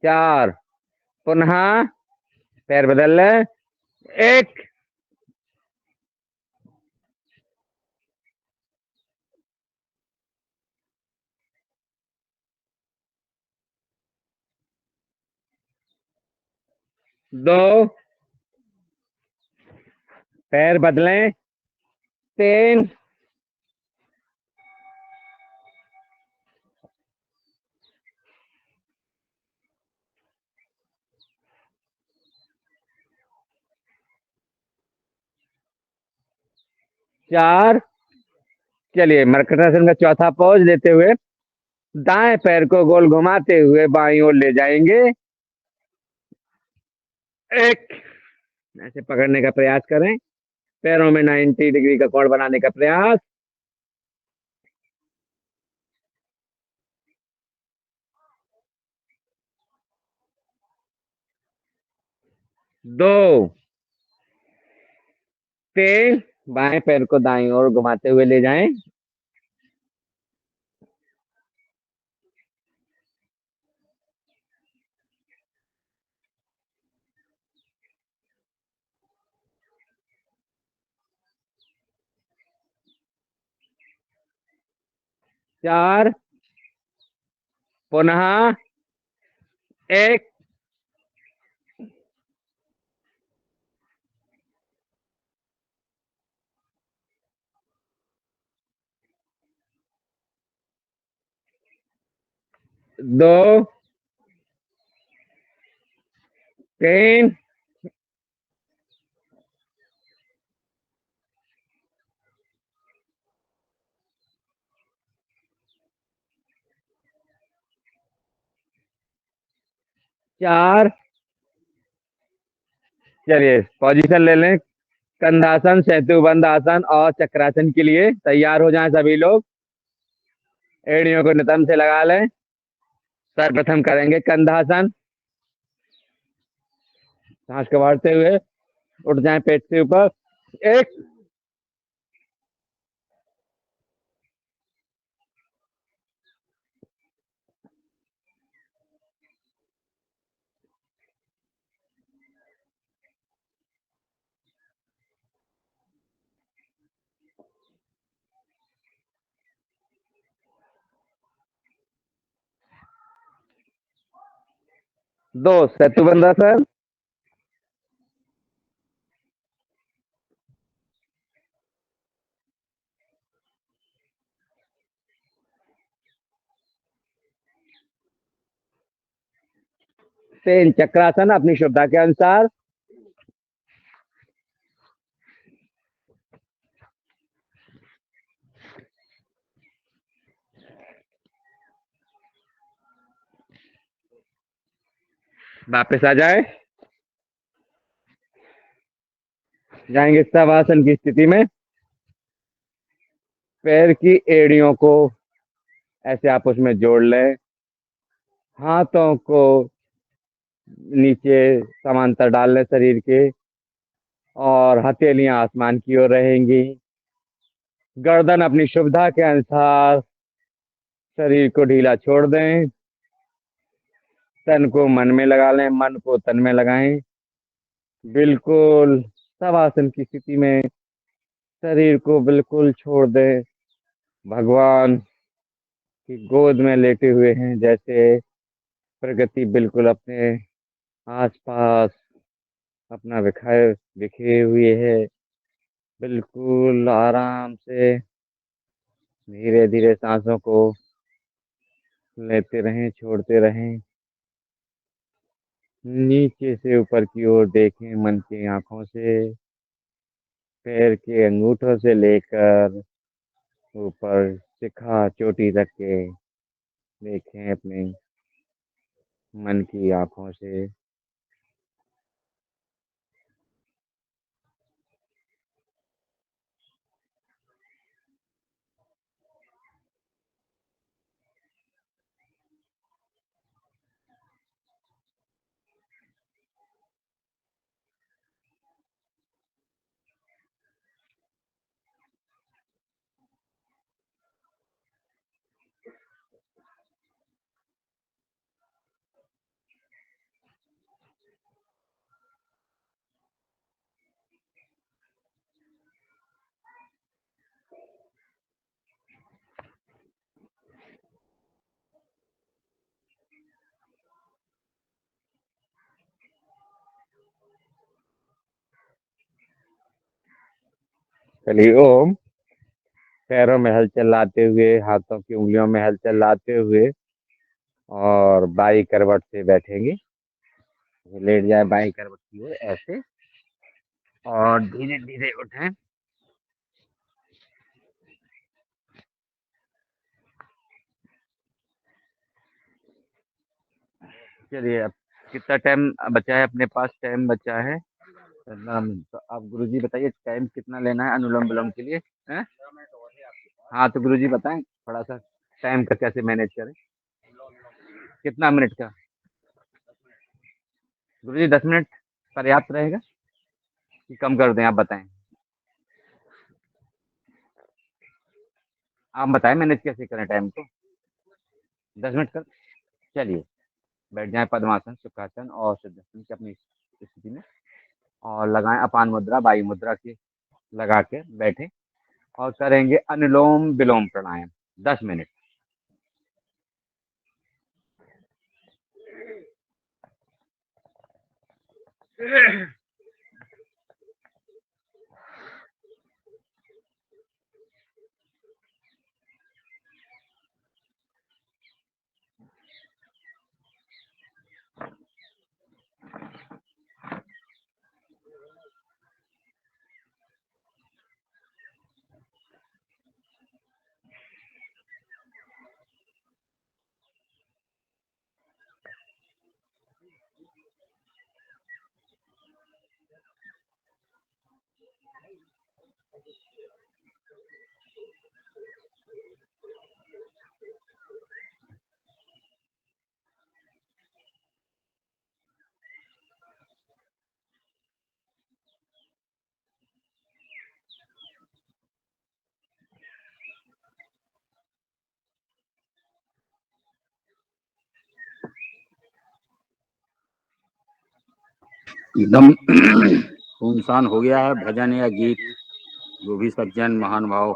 4, पुनः पैर बदल ले, 1, 2, पैर बदलें, 3, 4। चलिए मर्कटासन का चौथा पोज लेते हुए दाएं पैर को गोल घुमाते हुए बाईं ओर ले जाएंगे, 1, ऐसे पकड़ने का प्रयास करें, पैरों में 90 डिग्री का कोण बनाने का प्रयास, 2, 3, बाएं पैर को दाईं ओर घुमाते हुए ले जाएं, 4, पुनः 1, 2, 3, 4। चलिए पोजीशन ले लें, कंधासन, सेतुबंद आसन और चक्रासन के लिए तैयार हो जाएं सभी लोग। एड़ियों को नितंब से लगा लें। सर्वप्रथम करेंगे कंधासन, सांस को बढ़ते हुए उठ जाएं पेट से ऊपर, 1, 2, सेतुबंद आसन, तीन चक्रासन अपनी श्रद्धा के अनुसार, वापस आ जाए, जाएंगे शवासन की स्थिति में। पैर की एड़ियों को ऐसे आपस में जोड़ लें, हाथों को नीचे समांतर डाल लें शरीर के, और हथेलियां आसमान की ओर रहेंगी। गर्दन अपनी सुविधा के अनुसार शरीर को ढीला छोड़ दें, तन को मन में लगा लें, मन को तन में लगाएं। बिल्कुल शवासन की स्थिति में शरीर को बिल्कुल छोड़ दें, भगवान की गोद में लेटे हुए हैं, जैसे प्रकृति बिल्कुल अपने आसपास अपना बिखेरे हुए है। बिल्कुल आराम से धीरे धीरे सांसों को लेते रहें, छोड़ते रहें। नीचे से ऊपर की ओर देखें मन की आंखों से, पैर के अंगूठों से लेकर ऊपर शिखा चोटी तक के देखें अपने मन की आंखों से। चलिए ओम। पैरों में हलचल लाते हुए, हाथों की उंगलियों में हलचल लाते हुए, और बाई करवट से बैठेंगे। लेट जाए बाई करवट की ओर ऐसे, और धीरे धीरे उठें। चलिए, अब कितना टाइम बचा है अपने पास? टाइम बचा है तो आप गुरुजी बताइए टाइम कितना लेना है अनुलोम विलोम के लिए, हैं? हाँ तो गुरुजी बताएं थोड़ा सा टाइम का कैसे मैनेज करें, कितना मिनट का? गुरुजी 10 मिनट पर्याप्त रहेगा कि कम कर दें? आप बताएं, आप बताएं मैनेज कैसे करें टाइम को। 10 मिनट कर, चलिए बैठ जाएं पद्मासन, सुखासन और सिद्धासन की अपनी स्थिति में, और लगाएं अपान मुद्रा, वायु मुद्रा की लगा के बैठे, और करेंगे अनुलोम विलोम प्राणायाम 10 मिनट। एकदम सुनसान हो गया है। भजन या गीत जो भी सज्जन महानुभाव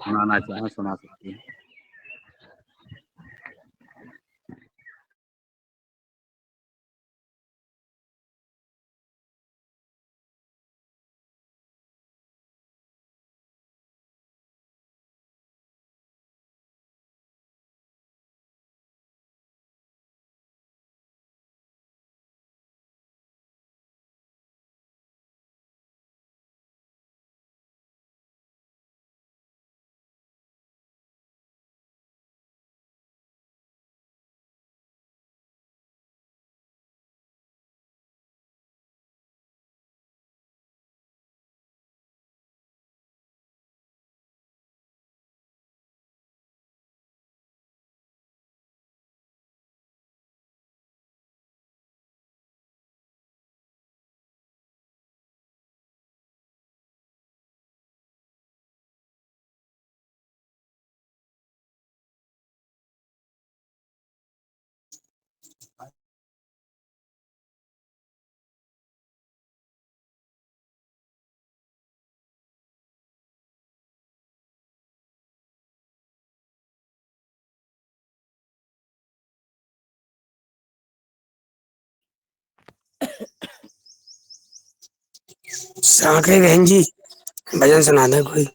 सुनाना चाहें सुना सकते हैं। साकरे बहन जी भजन सुना दे कोई।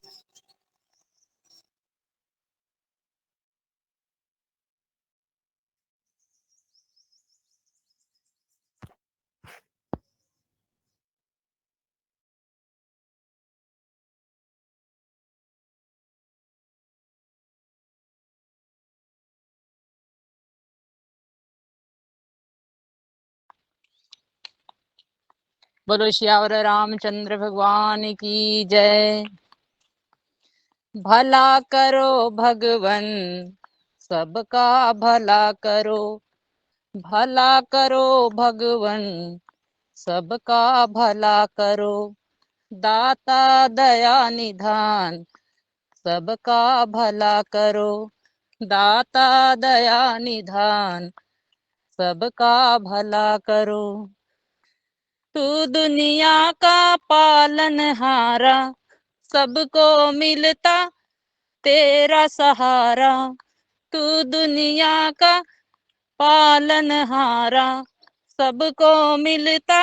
बोलो श्यावर रामचंद्र भगवान की जय। भला करो भगवन सबका भला करो, भला करो भगवन सबका भला करो। दाता दया निधान सबका भला करो, दाता दया निधान सबका भला करो। तू दुनिया का पालनहारा, सबको मिलता तेरा सहारा। तू दुनिया का पालनहारा, सबको मिलता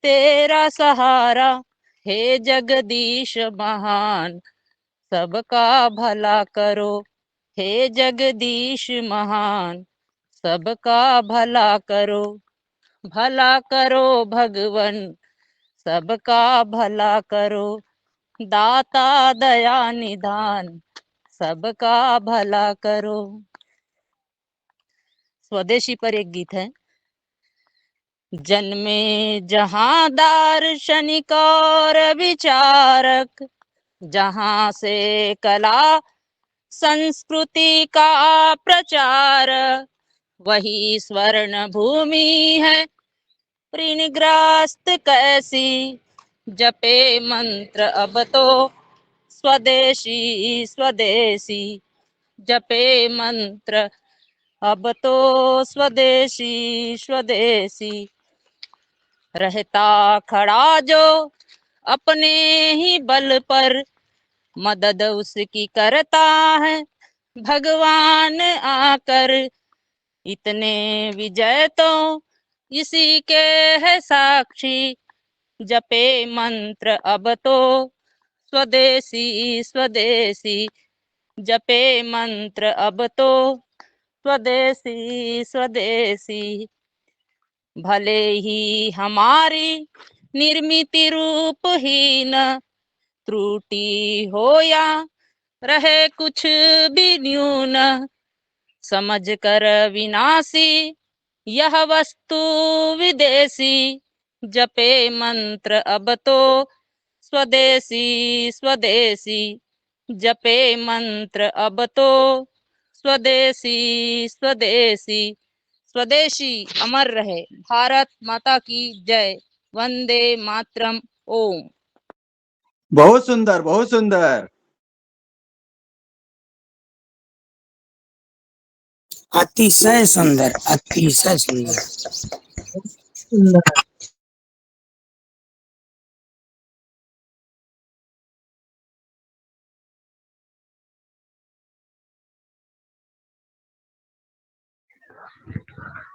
तेरा सहारा। हे जगदीश महान सबका भला करो। हे जगदीश महान सबका भला करो। भला करो भगवन सबका भला करो। दाता दया निधान सबका भला करो। स्वदेशी पर एक गीत है। जन्मे जहां दार्शनिक और विचारक, जहां से कला संस्कृति का प्रचार, वही स्वर्ण भूमि है ऋणग्रस्त कैसी। जपे मंत्र अब तो स्वदेशी स्वदेशी। जपे मंत्र अब तो स्वदेशी स्वदेशी। रहता खड़ा जो अपने ही बल पर, मदद उसकी करता है भगवान आकर। इतने विजय तो इसी के है साक्षी। जपे मंत्र अब तो स्वदेशी स्वदेशी। जपे मंत्र अब तो स्वदेशी स्वदेशी। भले ही हमारी निर्मित रूपहीन, त्रुटि हो या रहे कुछ भी न्यून, समझ कर विनाशी यह वस्तु विदेशी। जपे मंत्र अब तो स्वदेशी स्वदेशी। जपे मंत्र अब तो स्वदेशी स्वदेशी। स्वदेशी अमर रहे। भारत माता की जय। वंदे मातरम। ओम। बहुत सुंदर, बहुत सुंदर। अतिशय सुंदर, अतिशय सुंदर।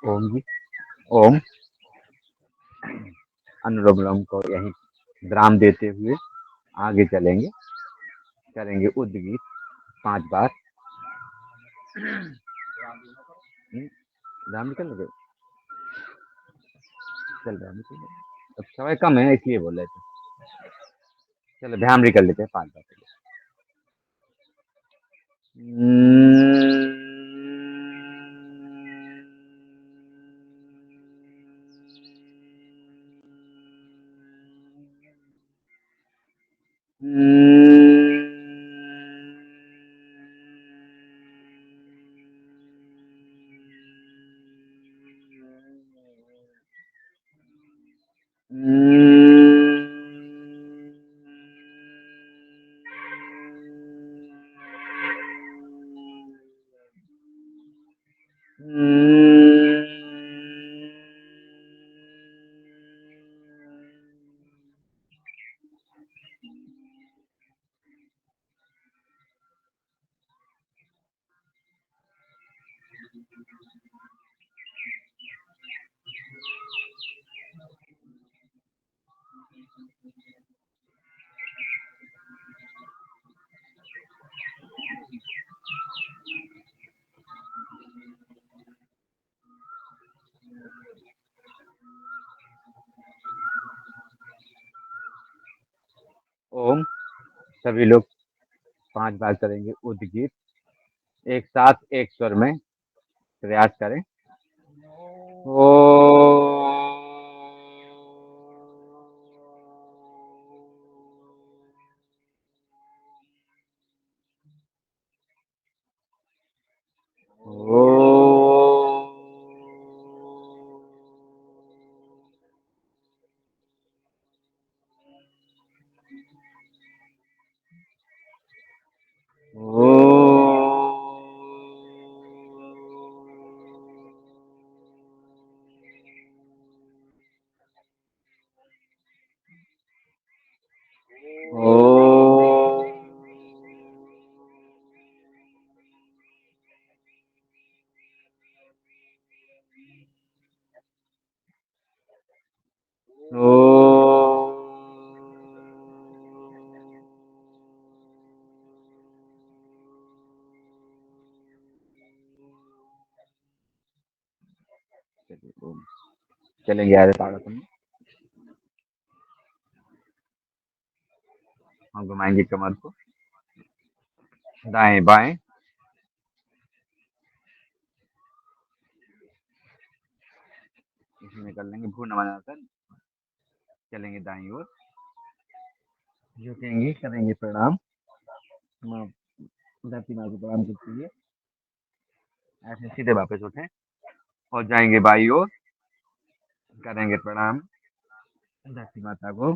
ओम जी। ओम। अनुलोम को यही विराम देते हुए आगे चलेंगे, करेंगे उद्गीत 5 बार। विराम निकल गए, चल रहा है। अब समय कम है इसलिए बोल रहे थे। चलो ध्यान कर लेते हैं 5 बार। ओम। सभी लोग 5 बार करेंगे उद्गीत, एक साथ एक स्वर में प्रयास करें। ओ चलिए ओम। चलेंगे आधे ताड़ासन में। हम घुमाएंगे कमर को दाएं बाएं। इसमें कर लेंगे भ्रू नमनासन। चलेंगे दाईं ओर, झुकेंगे, करेंगे प्रणाम। माँ धरती माँ को प्रणाम करते हुए ऐसे सीधे वापस उठे और जाएंगे बाईं ओर, करेंगे प्रणाम धरती माता को।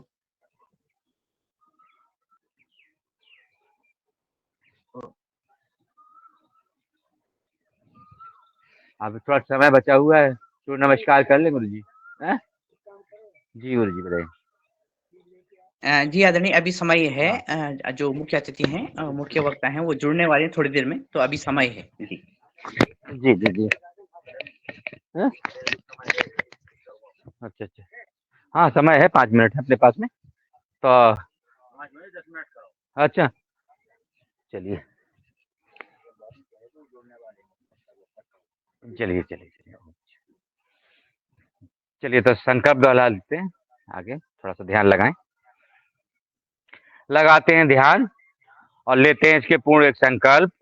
अब थोड़ा समय बचा हुआ है, सूर्य नमस्कार कर ले गुरु जी। हैं? जी गुरु जी बताइए। जी आदरणीय, अभी समय है। जो मुख्य अतिथि हैं, मुख्य वक्ता हैं, वो जुड़ने वाले हैं थोड़ी देर में, तो अभी समय है जी। जी जी जी। हैं? अच्छा अच्छा, हाँ समय है, 5 मिनट है अपने पास में तो। 5 मिनट 10 मिनट करो। अच्छा चलिए चलिए चलिए चलिए चलिए, तो संकल्प दोहरा लेते हैं। आगे थोड़ा सा ध्यान लगाएं, लगाते हैं ध्यान और लेते हैं इसके पूर्ण एक संकल्प।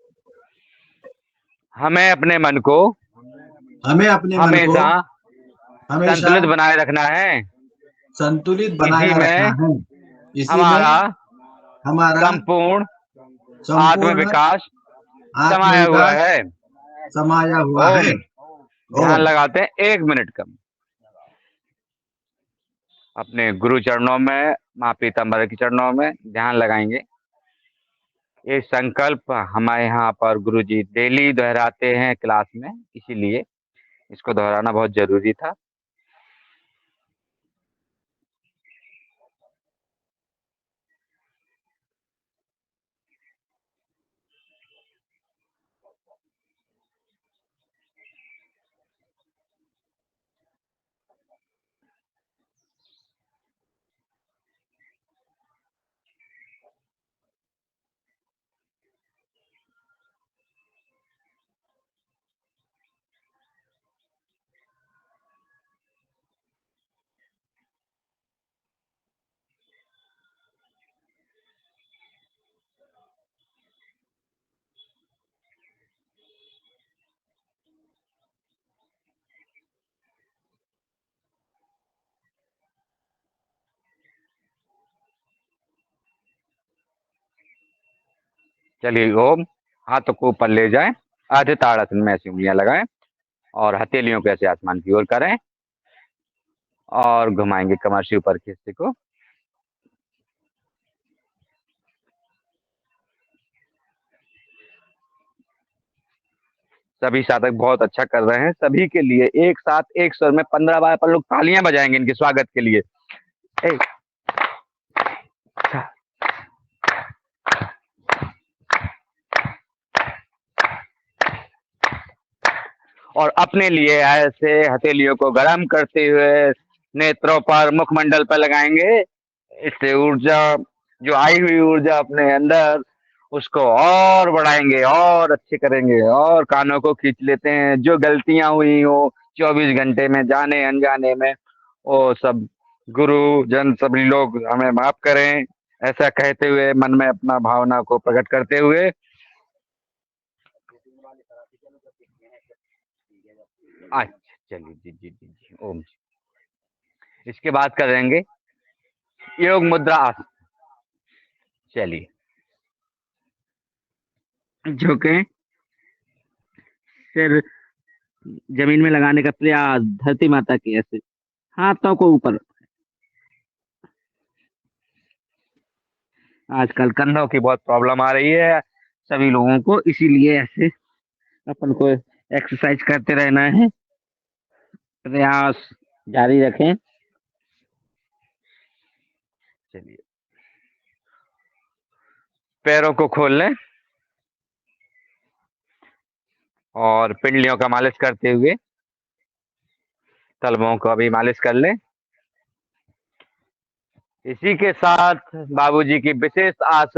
हमें अपने मन को हमें अपने मन को हमेशा हमेशा संतुलित बनाए रखना है। संतुलित इसी बनाए रखना में है। इसी में हमारा हमारा संपूर्ण आत्म संपूर्ण विकास समाया हुआ आत्मविकास है। समाया हुआ ओम। है। ध्यान ओम। लगाते हैं 1 मिनट का अपने गुरु चरणों में, माँ पीताम्बर के चरणों में ध्यान लगाएंगे। ये संकल्प हमारे यहाँ पर गुरु जी डेली दोहराते हैं क्लास में, इसीलिए इसको दोहराना बहुत जरूरी था। चलिए ओम। हाथों को ऊपर ले जाएं, आधे ताड़ासन में ऐसी उंगलियां लगाएं और हथेलियों को ऐसे आसमान की ओर करें और घुमाएंगे कमर से ऊपर के हिस्से को। सभी साधक बहुत अच्छा कर रहे हैं। सभी के लिए एक साथ एक स्वर में 15 बार पर लोग तालियां बजाएंगे इनके स्वागत के लिए। एक, और अपने लिए ऐसे हथेलियों को गर्म करते हुए नेत्रों पर, मुखमंडल पर लगाएंगे। इससे ऊर्जा, जो आई हुई ऊर्जा अपने अंदर, उसको और बढ़ाएंगे और अच्छे करेंगे। और कानों को खींच लेते हैं, जो गलतियां हुई हो 24 घंटे में जाने अनजाने में, वो सब गुरु जन सभी लोग हमें माफ करें, ऐसा कहते हुए मन में अपना भावना को प्रकट करते हुए अच्छा चलिए जी जी जी जी ओम। इसके बाद करेंगे योग मुद्रा आसन। चलिए झुके, सिर जमीन में लगाने का प्रयास, धरती माता के ऐसे हाथों को ऊपर। आजकल कंधों की बहुत प्रॉब्लम आ रही है सभी लोगों को, इसीलिए ऐसे अपन को एक्सरसाइज करते रहना है। प्रयास जारी रखें। चलिए पैरों को खोल लें और पिंडलियों का मालिश करते हुए तलवों को भी मालिश कर लें। इसी के साथ बाबूजी की विशेष आसन